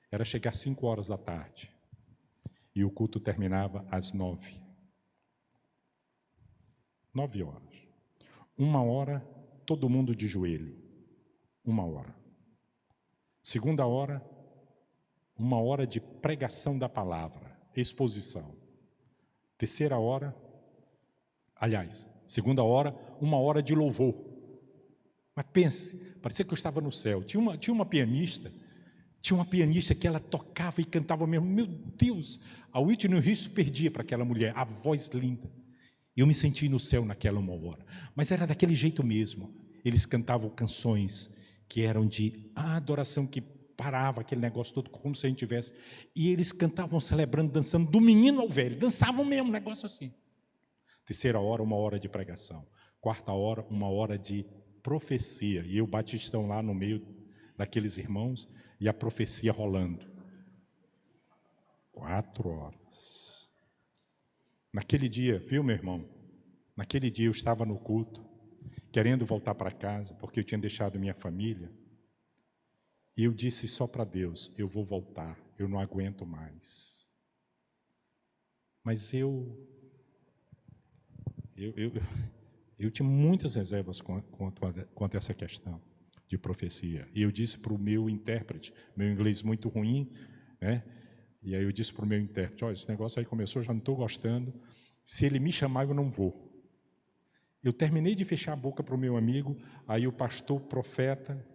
Era chegar às 5 horas da tarde. E o culto terminava às 9. 9 horas. 1 hora, todo mundo de joelho. 1 hora. Segunda hora, 1 hora de pregação da palavra, exposição. Terceira hora, segunda hora, 1 hora de louvor. Mas pense, parecia que eu estava no céu. Tinha uma pianista que ela tocava e cantava mesmo. Meu Deus, a Whitney Houston perdia para aquela mulher, a voz linda. Eu me senti no céu naquela 1 hora. Mas era daquele jeito mesmo. Eles cantavam canções que eram de adoração, que parava aquele negócio todo, como se a gente tivesse. E eles cantavam, celebrando, dançando, do menino ao velho. Dançavam mesmo, negócio assim. Terceira hora, 1 hora de pregação. Quarta hora, 1 hora de profecia. E eu, batistão, lá no meio daqueles irmãos, e a profecia rolando. 4 horas. Naquele dia, viu, meu irmão? Naquele dia eu estava no culto, querendo voltar para casa, porque eu tinha deixado minha família. E eu disse só para Deus: eu vou voltar, eu não aguento mais. Mas eu tinha muitas reservas quanto a essa questão de profecia. E eu disse para o meu intérprete, meu inglês muito ruim, e aí eu disse para o meu intérprete: olha, esse negócio aí começou, já não estou gostando, se ele me chamar eu não vou. Eu terminei de fechar a boca para o meu amigo, aí o pastor profeta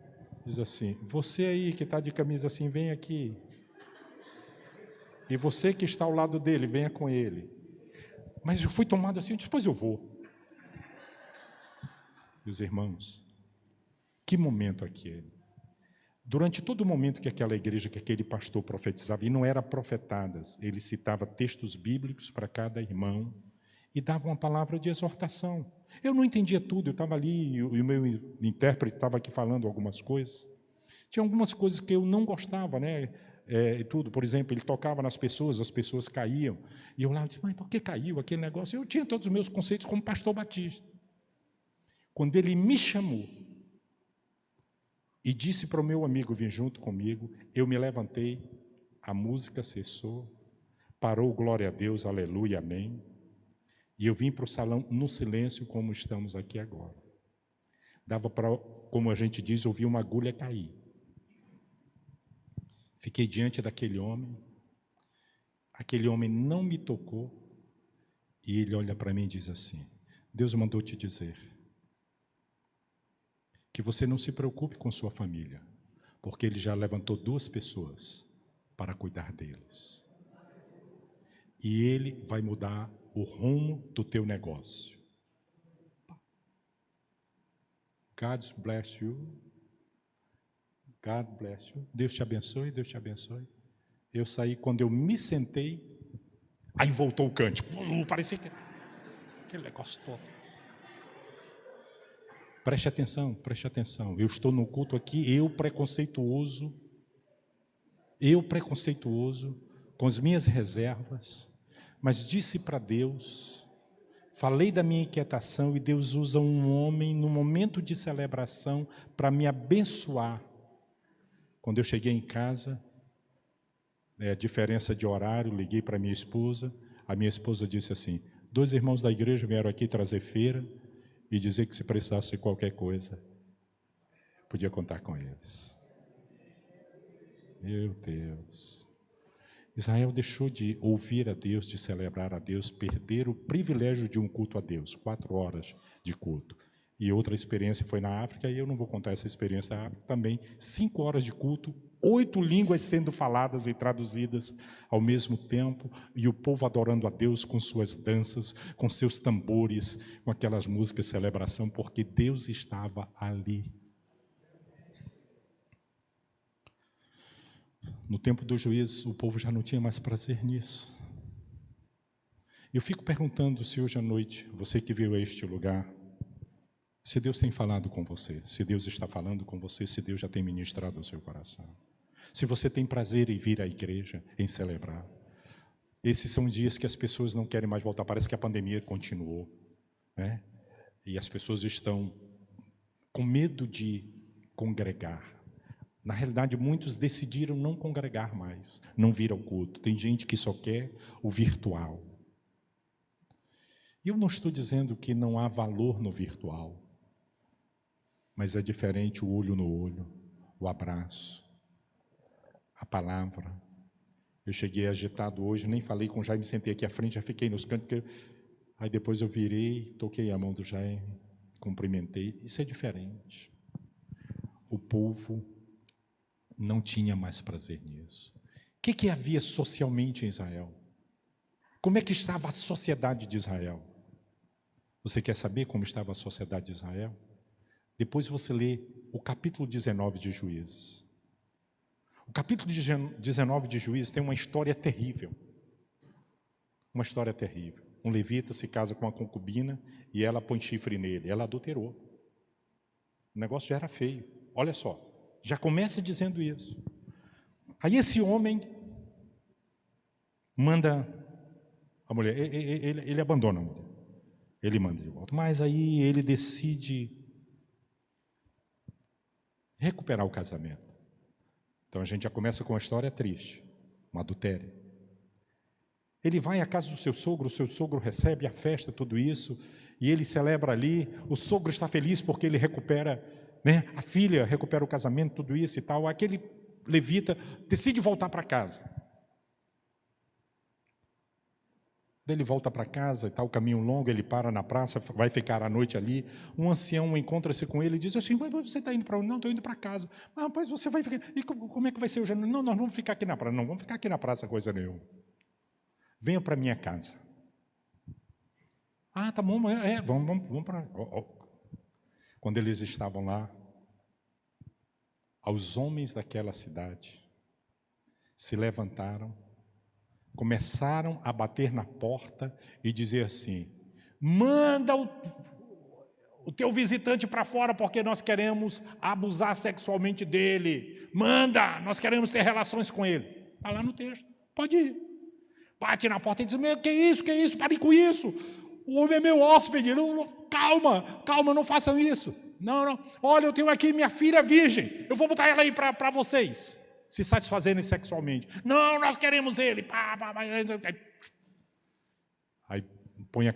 diz assim: você aí que está de camisa assim, vem aqui. E você que está ao lado dele, venha com ele. Mas eu fui tomado assim, eu disse: pois eu vou. Meus irmãos, que momento aquele. Durante todo o momento que aquela igreja, que aquele pastor profetizava, e não era profetadas, ele citava textos bíblicos para cada irmão e dava uma palavra de exortação. Eu não entendia tudo, eu estava ali e o meu intérprete estava aqui falando algumas coisas. Tinha algumas coisas que eu não gostava, e tudo. Por exemplo, ele tocava nas pessoas, as pessoas caíam. E eu lá disse: mas por que caiu aquele negócio? Eu tinha todos os meus conceitos como pastor batista. Quando ele me chamou e disse para o meu amigo vir junto comigo, eu me levantei, a música cessou, parou, glória a Deus, aleluia, amém. E eu vim para o salão no silêncio, como estamos aqui agora. Dava para, como a gente diz, ouvir uma agulha cair. Fiquei diante daquele homem, aquele homem não me tocou, e ele olha para mim e diz assim: Deus mandou te dizer que você não se preocupe com sua família, porque Ele já levantou 2 pessoas para cuidar deles. E Ele vai mudar o rumo do teu negócio. God bless you. God bless you. Deus te abençoe, Deus te abençoe. Eu saí, quando eu me sentei, aí voltou o cântico. Parecia que aquele negócio todo. Preste atenção, preste atenção. Eu estou no culto aqui, eu preconceituoso, com as minhas reservas, mas disse para Deus, falei da minha inquietação e Deus usa um homem no momento de celebração para me abençoar. Quando eu cheguei em casa, a diferença de horário, liguei para minha esposa, a minha esposa disse assim, 2 irmãos da igreja vieram aqui trazer feira e dizer que se precisasse de qualquer coisa, podia contar com eles. Meu Deus. Israel deixou de ouvir a Deus, de celebrar a Deus, perder o privilégio de um culto a Deus, 4 horas de culto. E outra experiência foi na África, e eu não vou contar essa experiência da África também, 5 horas de culto, 8 línguas sendo faladas e traduzidas ao mesmo tempo, e o povo adorando a Deus com suas danças, com seus tambores, com aquelas músicas de celebração, porque Deus estava ali. No tempo do juízo, o povo já não tinha mais prazer nisso. Eu fico perguntando se hoje à noite, você que veio a este lugar, se Deus tem falado com você, se Deus está falando com você, se Deus já tem ministrado ao seu coração. Se você tem prazer em vir à igreja, em celebrar. Esses são dias que as pessoas não querem mais voltar, parece que a pandemia continuou, né? E as pessoas estão com medo de congregar. Na realidade, muitos decidiram não congregar mais, não vir ao culto. Tem gente que só quer o virtual. E eu não estou dizendo que não há valor no virtual, mas é diferente o olho no olho, o abraço, a palavra. Eu cheguei agitado hoje, nem falei com o Jaime, sentei aqui à frente, já fiquei nos cantos, aí depois eu virei, toquei a mão do Jaime, cumprimentei. Isso é diferente. O povo não tinha mais prazer nisso. O que havia socialmente em Israel? Como é que estava a sociedade de Israel? Você quer saber como estava a sociedade de Israel? Depois você lê o capítulo 19 de Juízes. O capítulo 19 de Juízes tem uma história terrível. Uma história terrível. Um levita se casa com uma concubina e ela põe chifre nele. Ela adulterou. O negócio já era feio. Olha só, já começa dizendo isso. Aí esse homem manda a mulher, ele abandona a mulher. Ele manda de volta. Mas aí ele decide recuperar o casamento. Então a gente já começa com uma história triste, um adultério. Ele vai à casa do seu sogro, o seu sogro recebe a festa, tudo isso, e ele celebra ali, o sogro está feliz porque ele recupera, né? A filha recupera o casamento, tudo isso e tal. Aquele levita decide voltar para casa. Ele volta para casa, está o caminho longo, ele para na praça, vai ficar a noite ali. Um ancião encontra-se com ele e diz assim, mas você está indo para onde? Não, estou indo para casa. Ah, rapaz, você vai ficar... E como é que vai ser o jantar? Não, nós vamos ficar aqui na praça. Não, vamos ficar aqui na praça, coisa nenhuma. Venha para minha casa. Ah, tá bom, vamos para... Quando eles estavam lá, aos homens daquela cidade se levantaram, começaram a bater na porta e dizer assim, manda o teu visitante para fora porque nós queremos abusar sexualmente dele. Manda, nós queremos ter relações com ele. Está lá no texto, pode ir. Bate na porta e diz, que isso, pare com isso. O homem é meu hóspede, calma, não façam isso. Não, olha, eu tenho aqui minha filha virgem, eu vou botar ela aí para vocês se satisfazerem sexualmente. Não, nós queremos ele. Aí põe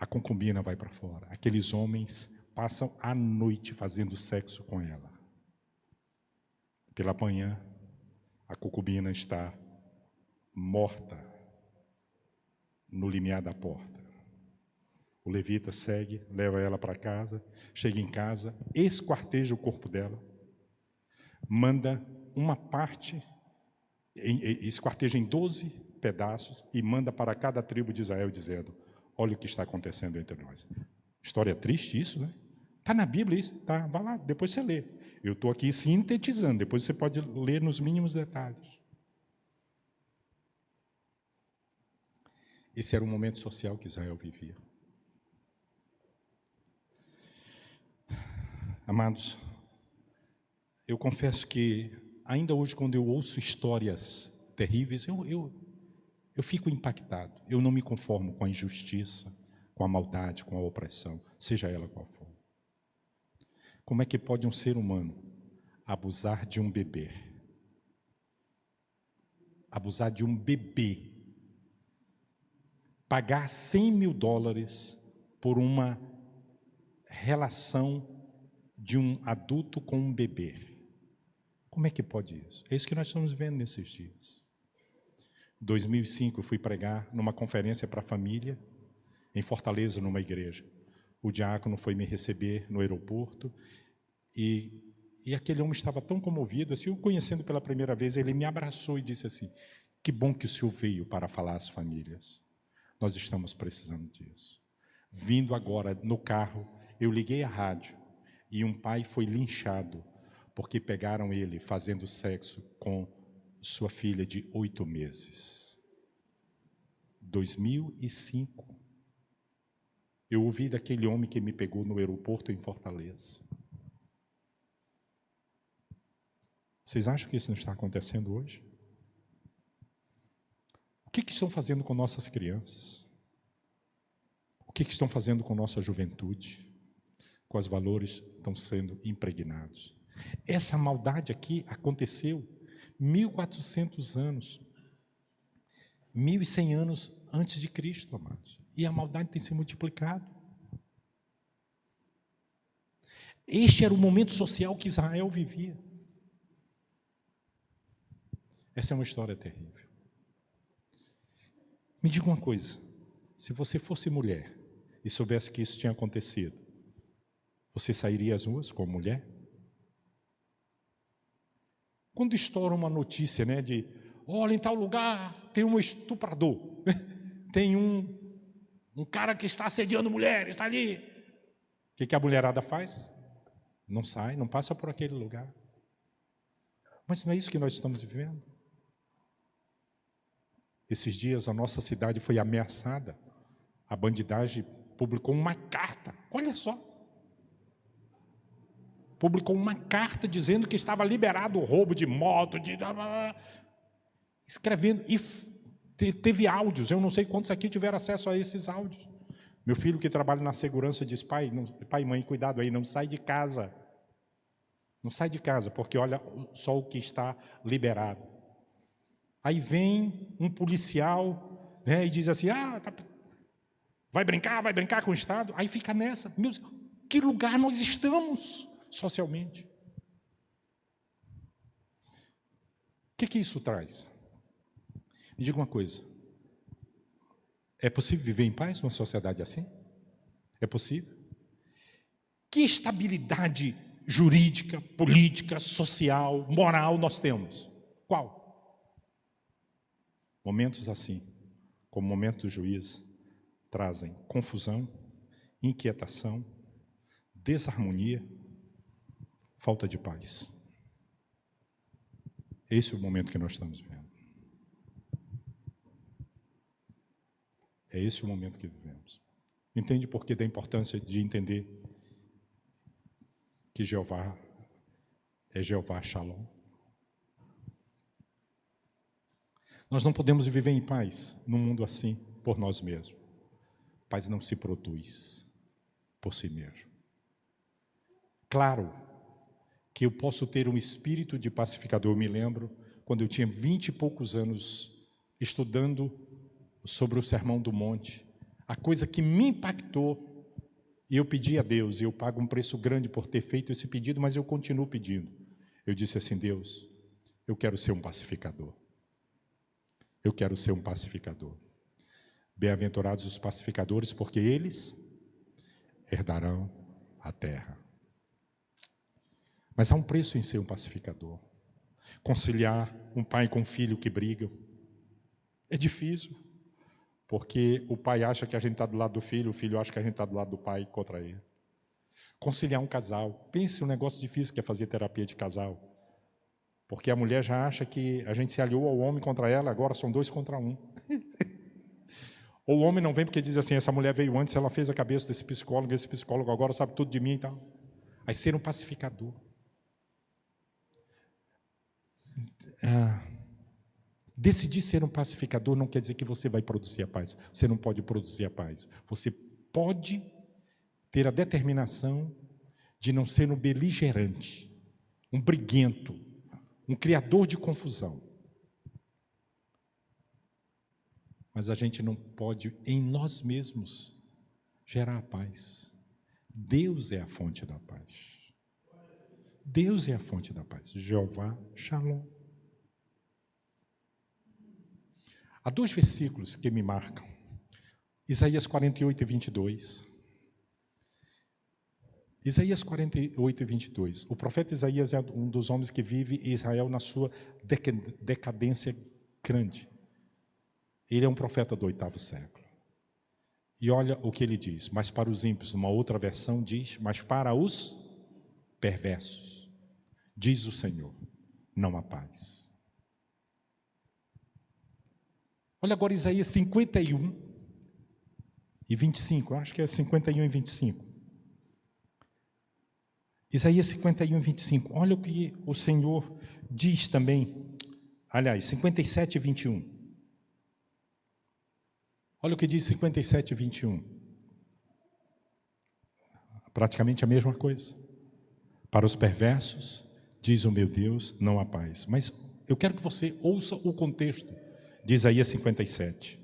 a concubina vai para fora. Aqueles homens passam a noite fazendo sexo com ela. Pela manhã, a concubina está morta no limiar da porta. O levita segue, leva ela para casa, chega em casa, esquarteja o corpo dela, manda uma parte, esquarteja em 12 pedaços e manda para cada tribo de Israel dizendo, olha o que está acontecendo entre nós. História triste isso, né? Está na Bíblia isso, tá? Vai lá, depois você lê. Eu estou aqui sintetizando, depois você pode ler nos mínimos detalhes. Esse era o momento social que Israel vivia. Amados, eu confesso que ainda hoje, quando eu ouço histórias terríveis, eu fico impactado. Eu não me conformo com a injustiça, com a maldade, com a opressão, seja ela qual for. Como é que pode um ser humano abusar de um bebê? Abusar de um bebê. Pagar $100 mil por uma relação de um adulto com um bebê. Como é que pode isso? É isso que nós estamos vendo nesses dias. Em 2005, eu fui pregar numa conferência para a família, em Fortaleza, numa igreja. O diácono foi me receber no aeroporto e aquele homem estava tão comovido, assim, eu conhecendo pela primeira vez, ele me abraçou e disse assim: que bom que o senhor veio para falar às famílias. Nós estamos precisando disso. Vindo agora no carro, eu liguei a rádio e um pai foi linchado porque pegaram ele fazendo sexo com sua filha de 8 meses. 2005. Eu ouvi daquele homem que me pegou no aeroporto em Fortaleza. Vocês acham que isso não está acontecendo hoje? O que estão fazendo com nossas crianças? O que estão fazendo com nossa juventude? Quais valores estão sendo impregnados? Essa maldade aqui aconteceu 1.400 anos, 1.100 anos antes de Cristo, amados. E a maldade tem se multiplicado. Este era o momento social que Israel vivia. Essa é uma história terrível. Me diga uma coisa, se você fosse mulher e soubesse que isso tinha acontecido, você sairia às ruas como mulher? Quando estoura uma notícia, né, de, olha, em tal lugar tem um estuprador, tem um cara que está assediando mulheres, está ali. O que a mulherada faz? Não sai, não passa por aquele lugar. Mas não é isso que nós estamos vivendo? Esses dias a nossa cidade foi ameaçada. A bandidagem publicou uma carta, olha só. Publicou uma carta dizendo que estava liberado o roubo de moto, escrevendo, e teve áudios, eu não sei quantos aqui tiveram acesso a esses áudios. Meu filho que trabalha na segurança diz, pai e mãe, cuidado aí, não sai de casa. Não sai de casa, porque olha só o que está liberado. Aí vem um policial, né, e diz assim, vai brincar com o Estado? Aí fica nessa, meu Deus, que lugar nós estamos socialmente? O que isso traz? Me diga uma coisa, é possível viver em paz numa sociedade assim? É possível? Que estabilidade jurídica, política, social, moral nós temos? Qual? Momentos assim, como o momento do juiz, trazem confusão, inquietação, desarmonia, falta de paz. Esse é o momento que nós estamos vivendo. É esse o momento que vivemos. Entende por que da importância de entender que Jeová é Jeová Shalom? Nós não podemos viver em paz num mundo assim por nós mesmos. Paz não se produz por si mesmo. Claro que eu posso ter um espírito de pacificador. Eu me lembro quando eu tinha 20 e poucos anos estudando sobre o Sermão do Monte. A coisa que me impactou, e eu pedi a Deus, e eu pago um preço grande por ter feito esse pedido, mas eu continuo pedindo. Eu disse assim, Deus, eu quero ser um pacificador. Eu quero ser um pacificador. Bem-aventurados os pacificadores, porque eles herdarão a terra. Mas há um preço em ser um pacificador. Conciliar um pai com um filho que brigam é difícil, porque o pai acha que a gente está do lado do filho, o filho acha que a gente está do lado do pai contra ele. Conciliar um casal. Pense um negócio difícil que é fazer terapia de casal. Porque a mulher já acha que a gente se aliou ao homem contra ela, agora são 2 contra 1. Ou o homem não vem porque diz assim, essa mulher veio antes, ela fez a cabeça desse psicólogo, esse psicólogo agora sabe tudo de mim e tal. mas ser um pacificador. Decidir ser um pacificador não quer dizer que você vai produzir a paz. Você não pode produzir a paz. Você pode ter a determinação de não ser um beligerante, um briguento, um criador de confusão. Mas a gente não pode, em nós mesmos, gerar a paz. Deus é a fonte da paz. Deus é a fonte da paz. Jeová Shalom. Há 2 versículos que me marcam. Isaías 48 e 22. Isaías 48 e 22. O profeta Isaías é um dos homens que vive Israel na sua decadência grande. Ele é um profeta do 8º século. E olha o que ele diz. Mas para os ímpios, uma outra versão diz, mas para os perversos, diz o Senhor, não há paz. Olha agora Isaías 51 e 25. Acho que é 51 e 25. Isaías 51 e 25. Olha o que o Senhor diz também. Aliás, 57 e 21. Olha o que diz 57 e 21. Praticamente a mesma coisa. Para os perversos, diz o meu Deus, não há paz. Mas eu quero que você ouça o contexto de Isaías 57.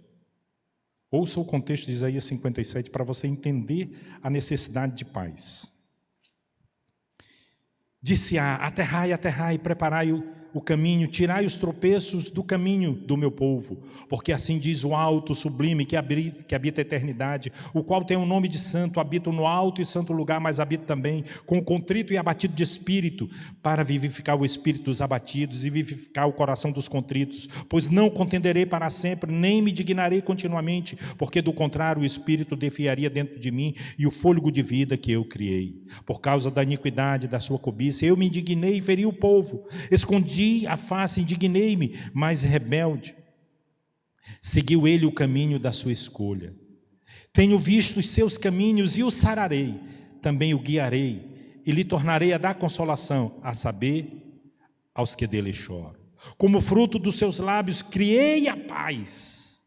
Ouça o contexto de Isaías 57 para você entender a necessidade de paz. Disse: aterrai, preparai o caminho, tirai os tropeços do caminho do meu povo, porque assim diz o alto, sublime, que habita a eternidade, o qual tem um nome de santo, habita no alto e santo lugar, mas habita também com o contrito e abatido de espírito, para vivificar o espírito dos abatidos e vivificar o coração dos contritos, pois não contenderei para sempre, nem me dignarei continuamente, porque do contrário o espírito defiaria dentro de mim e o fôlego de vida que eu criei. Por causa da iniquidade da sua cobiça, eu me indignei e feri o povo, escondi a face, indignei-me, mas rebelde. Seguiu ele o caminho da sua escolha. Tenho visto os seus caminhos e o sararei, também o guiarei e lhe tornarei a dar consolação, a saber, aos que dele choram. Como fruto dos seus lábios criei a paz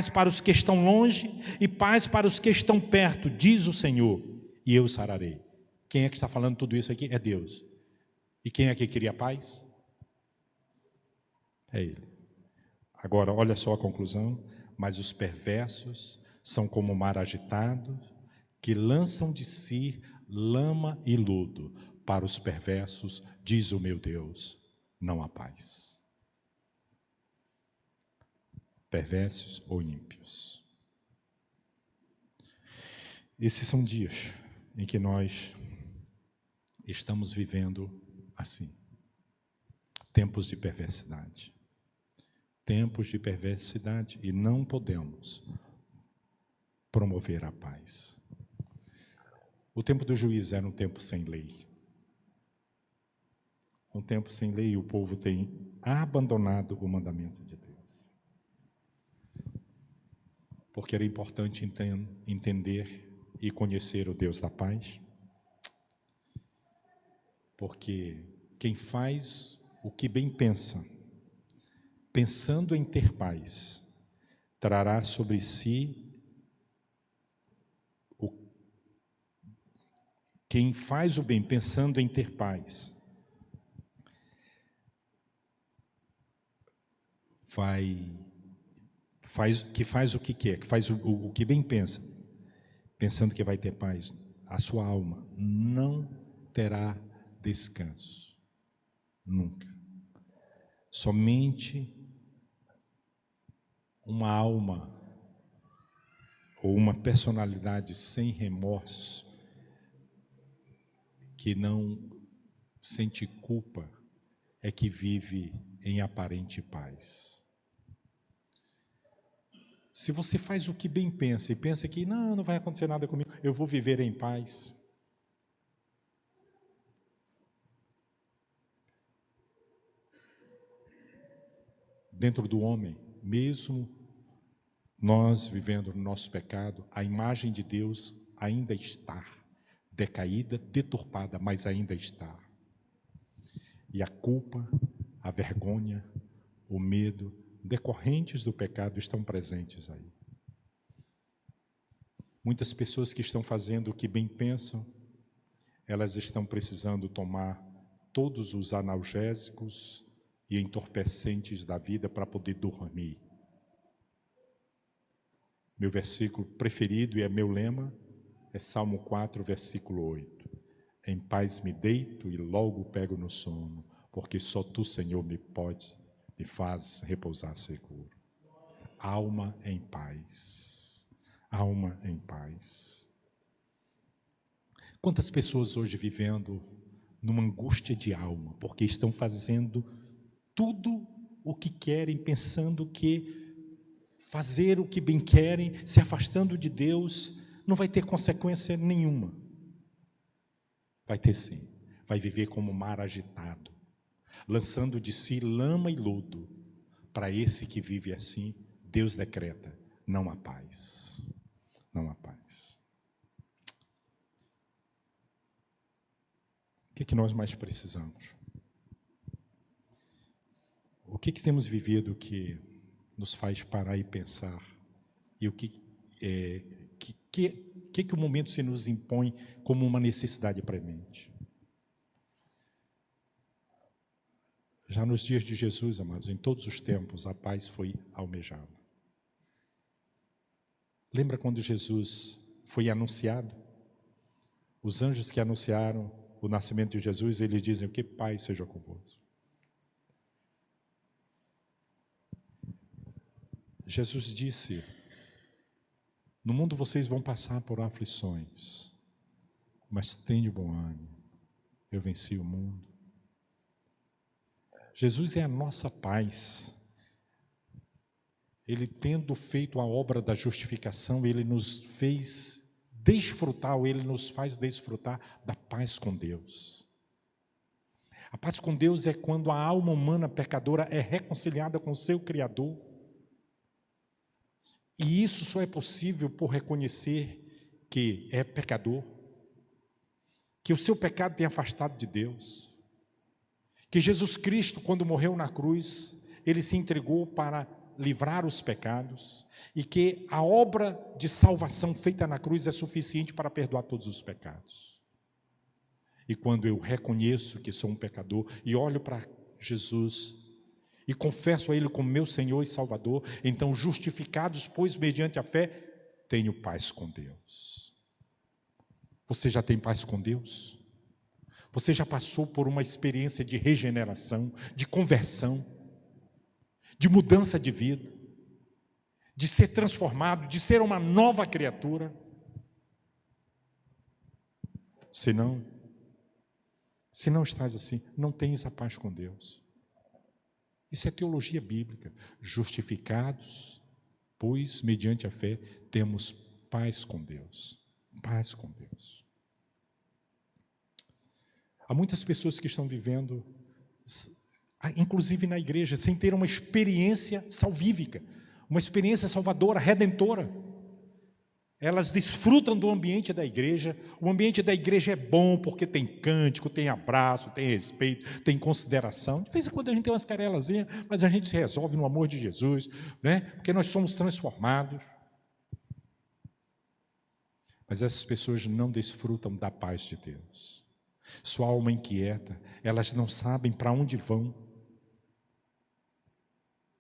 para os que estão longe e paz para os que estão perto, diz o Senhor, e eu sararei. Quem é que está falando tudo isso aqui? É Deus. E quem é que cria paz? É Ele. Agora, olha só a conclusão. Mas os perversos são como o mar agitado, que lançam de si lama e lodo. Para os perversos, diz o meu Deus, não há paz. Perversos ou ímpios. Esses são dias em que nós estamos vivendo assim. Tempos de perversidade. Tempos de perversidade, e não podemos promover a paz. O tempo do juízo era um tempo sem lei. Um tempo sem lei, e o povo tem abandonado o mandamento de Deus. Porque era importante entender e conhecer o Deus da paz. Porque quem faz o que bem pensa, pensando em ter paz, trará sobre si quem faz o bem pensando em ter paz, faz o que quer, que faz o que bem pensa, pensando que vai ter paz, a sua alma não terá descanso, nunca. Somente uma alma ou uma personalidade sem remorso, que não sente culpa, é que vive em aparente paz. Se você faz o que bem pensa e pensa que não vai acontecer nada comigo, eu vou viver em paz. Dentro do homem, mesmo nós vivendo no nosso pecado, a imagem de Deus ainda está decaída, deturpada, mas ainda está. E a culpa, a vergonha, o medo, decorrentes do pecado estão presentes aí. Muitas pessoas que estão fazendo o que bem pensam, elas estão precisando tomar todos os analgésicos e entorpecentes da vida para poder dormir. Meu versículo preferido e é meu lema é Salmo 4, versículo 8. Em paz me deito e logo pego no sono, porque só Tu, Senhor, me faz repousar seguro. Alma em paz. Alma em paz. Quantas pessoas hoje vivendo numa angústia de alma, porque estão fazendo tudo o que querem, pensando que fazer o que bem querem, se afastando de Deus, não vai ter consequência nenhuma. Vai ter sim. Vai viver como mar agitado, lançando de si lama e lodo. Para esse que vive assim, Deus decreta: não há paz. Não há paz. O que nós mais precisamos? O que temos vivido que nos faz parar e pensar? E o que o momento se nos impõe como uma necessidade premente? Já nos dias de Jesus, amados, em todos os tempos, a paz foi almejada. Lembra quando Jesus foi anunciado? Os anjos que anunciaram o nascimento de Jesus, eles dizem: que paz seja convosco. Jesus disse: no mundo vocês vão passar por aflições, mas tenham bom ânimo, eu venci o mundo. Jesus é a nossa paz. Ele, tendo feito a obra da justificação, Ele nos fez desfrutar, ou Ele nos faz desfrutar da paz com Deus. A paz com Deus é quando a alma humana pecadora é reconciliada com o seu Criador. E isso só é possível por reconhecer que é pecador, que o seu pecado tem afastado de Deus, que Jesus Cristo, quando morreu na cruz, Ele se entregou para livrar os pecados, e que a obra de salvação feita na cruz é suficiente para perdoar todos os pecados. E quando eu reconheço que sou um pecador e olho para Jesus e confesso a Ele como meu Senhor e Salvador, então, justificados, pois mediante a fé, tenho paz com Deus. Você já tem paz com Deus? Você já passou por uma experiência de regeneração, de conversão, de mudança de vida, de ser transformado, de ser uma nova criatura? Se não estás assim, não tens a paz com Deus. Isso é teologia bíblica. Justificados, pois mediante a fé temos paz com Deus. Paz com Deus. Há muitas pessoas que estão vivendo, inclusive na igreja, sem ter uma experiência salvífica, uma experiência salvadora, redentora. Elas desfrutam do ambiente da igreja. O ambiente da igreja é bom porque tem cântico, tem abraço, tem respeito, tem consideração. De vez em quando a gente tem umas querelazinhas, mas a gente se resolve no amor de Jesus, né? Porque nós somos transformados. Mas essas pessoas não desfrutam da paz de Deus. Sua alma inquieta, elas não sabem para onde vão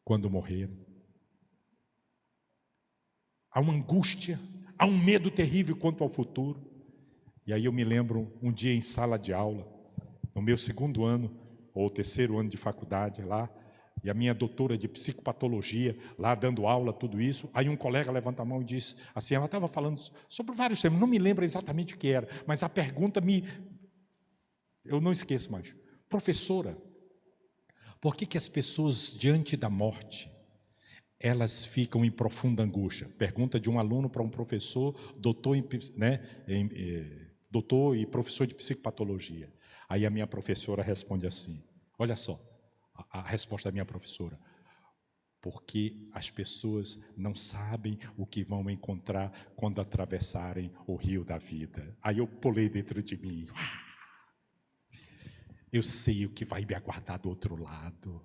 quando morreram. Há uma angústia, há um medo terrível quanto ao futuro. E aí eu me lembro um dia em sala de aula, no meu 2º ano, ou 3º ano de faculdade lá, e a minha doutora de psicopatologia lá dando aula, tudo isso. Aí um colega levanta a mão e diz assim, ela estava falando sobre vários temas, não me lembro exatamente o que era, mas a pergunta eu não esqueço mais. Professora, por que as pessoas diante da morte, elas ficam em profunda angústia? Pergunta de um aluno para um professor, doutor e professor de psicopatologia. Aí a minha professora responde assim, olha só, a resposta da minha professora: porque as pessoas não sabem o que vão encontrar quando atravessarem o rio da vida. Aí eu pulei dentro de mim. Eu sei o que vai me aguardar do outro lado.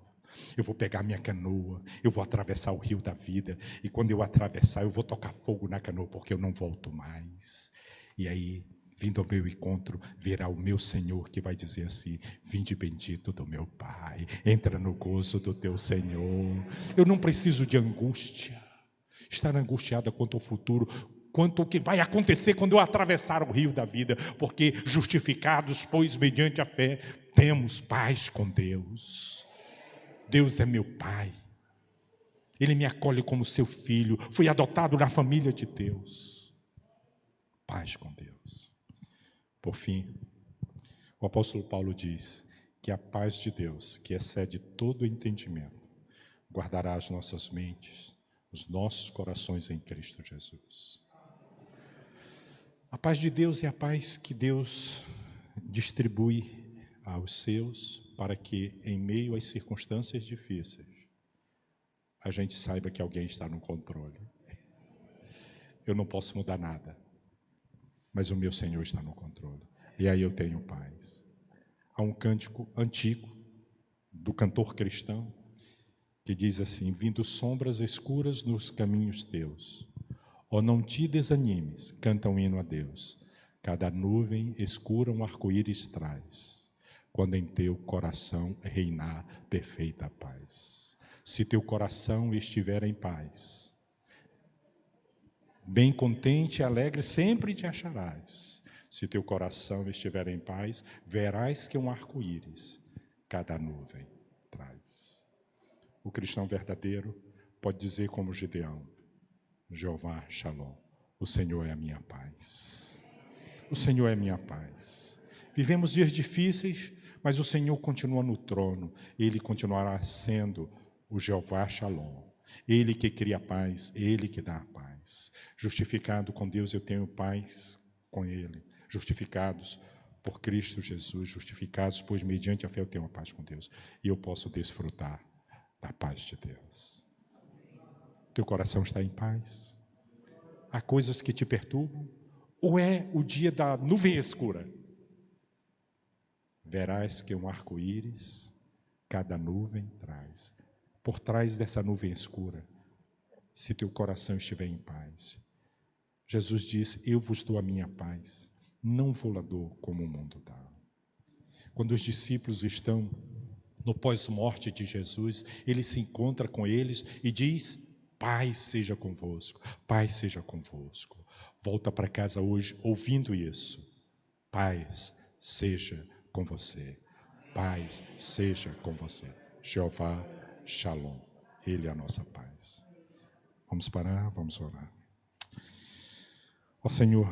Eu vou pegar minha canoa, eu vou atravessar o rio da vida, e quando eu atravessar, eu vou tocar fogo na canoa, porque eu não volto mais. E aí, vindo ao meu encontro, verá o meu Senhor, que vai dizer assim: vinde bendito do meu Pai, entra no gozo do teu Senhor. Eu não preciso de angústia, estar angustiada quanto ao futuro, quanto ao que vai acontecer quando eu atravessar o rio da vida, porque justificados, pois, mediante a fé, temos paz com Deus. Deus é meu Pai, Ele me acolhe como seu filho, fui adotado na família de Deus. Paz com Deus. Por fim, o apóstolo Paulo diz que a paz de Deus, que excede todo o entendimento, guardará as nossas mentes, os nossos corações em Cristo Jesus. A paz de Deus é a paz que Deus distribui aos seus, para que, em meio às circunstâncias difíceis, a gente saiba que alguém está no controle. Eu não posso mudar nada, mas o meu Senhor está no controle. E aí eu tenho paz. Há um cântico antigo do cantor cristão que diz assim: vindo sombras escuras nos caminhos teus, ó, não te desanimes, canta um hino a Deus. Cada nuvem escura um arco-íris traz, quando em teu coração reinar perfeita paz. Se teu coração estiver em paz, bem contente e alegre sempre te acharás. Se teu coração estiver em paz, verás que um arco-íris cada nuvem traz. O cristão verdadeiro pode dizer como Gideão: Jeová Shalom, o Senhor é a minha paz. O Senhor é a minha paz. Vivemos dias difíceis, mas o Senhor continua no trono. Ele continuará sendo o Jeová Shalom. Ele que cria a paz, Ele que dá a paz. Justificado com Deus, eu tenho paz com Ele. Justificados por Cristo Jesus, justificados, pois mediante a fé eu tenho a paz com Deus. E eu posso desfrutar da paz de Deus. Teu coração está em paz? Há coisas que te perturbam? Ou é o dia da nuvem escura? Verás que um arco-íris cada nuvem traz. Por trás dessa nuvem escura, se teu coração estiver em paz, Jesus disse: eu vos dou a minha paz, não vou-la dou como o mundo dá. Quando os discípulos estão no pós-morte de Jesus, ele se encontra com eles e diz: paz seja convosco, paz seja convosco. Volta para casa hoje ouvindo isso: paz seja com você, paz seja com você. Jeová Shalom, Ele é a nossa paz. Vamos parar, vamos orar. Ó Senhor,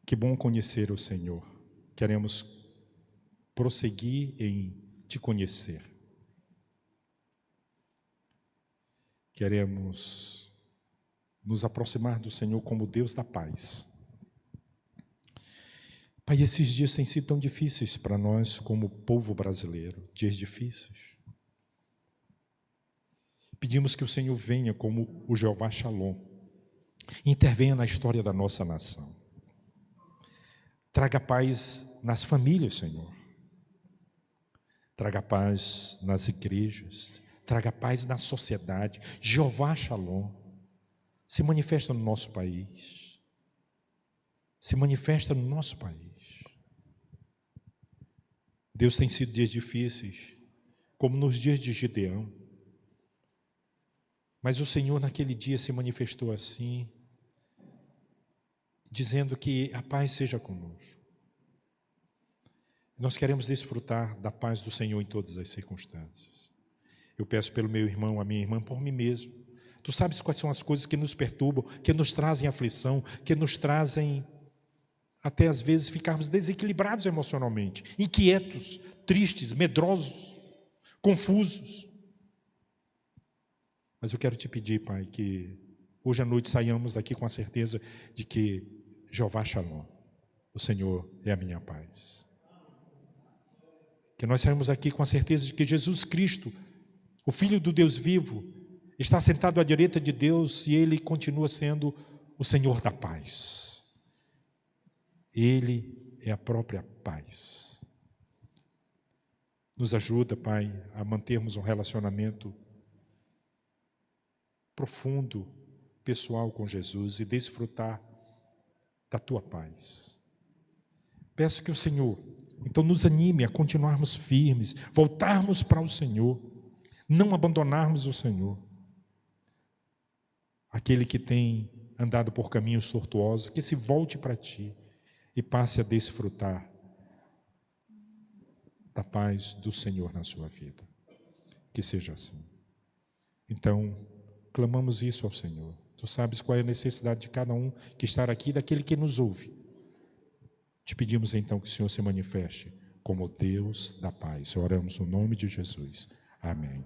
que bom conhecer o Senhor. Queremos prosseguir em Te conhecer. Queremos nos aproximar do Senhor como Deus da paz. Pai, esses dias têm sido tão difíceis para nós como povo brasileiro, dias difíceis. Pedimos que o Senhor venha como o Jeová Shalom, intervenha na história da nossa nação. Traga paz nas famílias, Senhor. Traga paz nas igrejas, traga paz na sociedade. Jeová Shalom se manifesta no nosso país. Se manifesta no nosso país. Deus, tem sido dias difíceis, como nos dias de Gideão. Mas o Senhor naquele dia se manifestou assim, dizendo que a paz seja conosco. Nós queremos desfrutar da paz do Senhor em todas as circunstâncias. Eu peço pelo meu irmão, a minha irmã, por mim mesmo. Tu sabes quais são as coisas que nos perturbam, que nos trazem aflição, que nos trazem até às vezes ficarmos desequilibrados emocionalmente, inquietos, tristes, medrosos, confusos. Mas eu quero te pedir, Pai, que hoje à noite saiamos daqui com a certeza de que Jeová Shalom, o Senhor é a minha paz. Que nós saímos aqui com a certeza de que Jesus Cristo O Filho do Deus vivo está sentado à direita de Deus e Ele continua sendo o Senhor da paz. Ele é a própria paz. Nos ajuda, Pai, a mantermos um relacionamento profundo, pessoal com Jesus e desfrutar da Tua paz. Peço que o Senhor, então, nos anime a continuarmos firmes, voltarmos para o Senhor, não abandonarmos o Senhor. Aquele que tem andado por caminhos tortuosos, que se volte para Ti e passe a desfrutar da paz do Senhor na sua vida. Que seja assim. Então, clamamos isso ao Senhor. Tu sabes qual é a necessidade de cada um que está aqui, daquele que nos ouve. Te pedimos então que o Senhor se manifeste como Deus da paz. Oramos no nome de Jesus. Amém.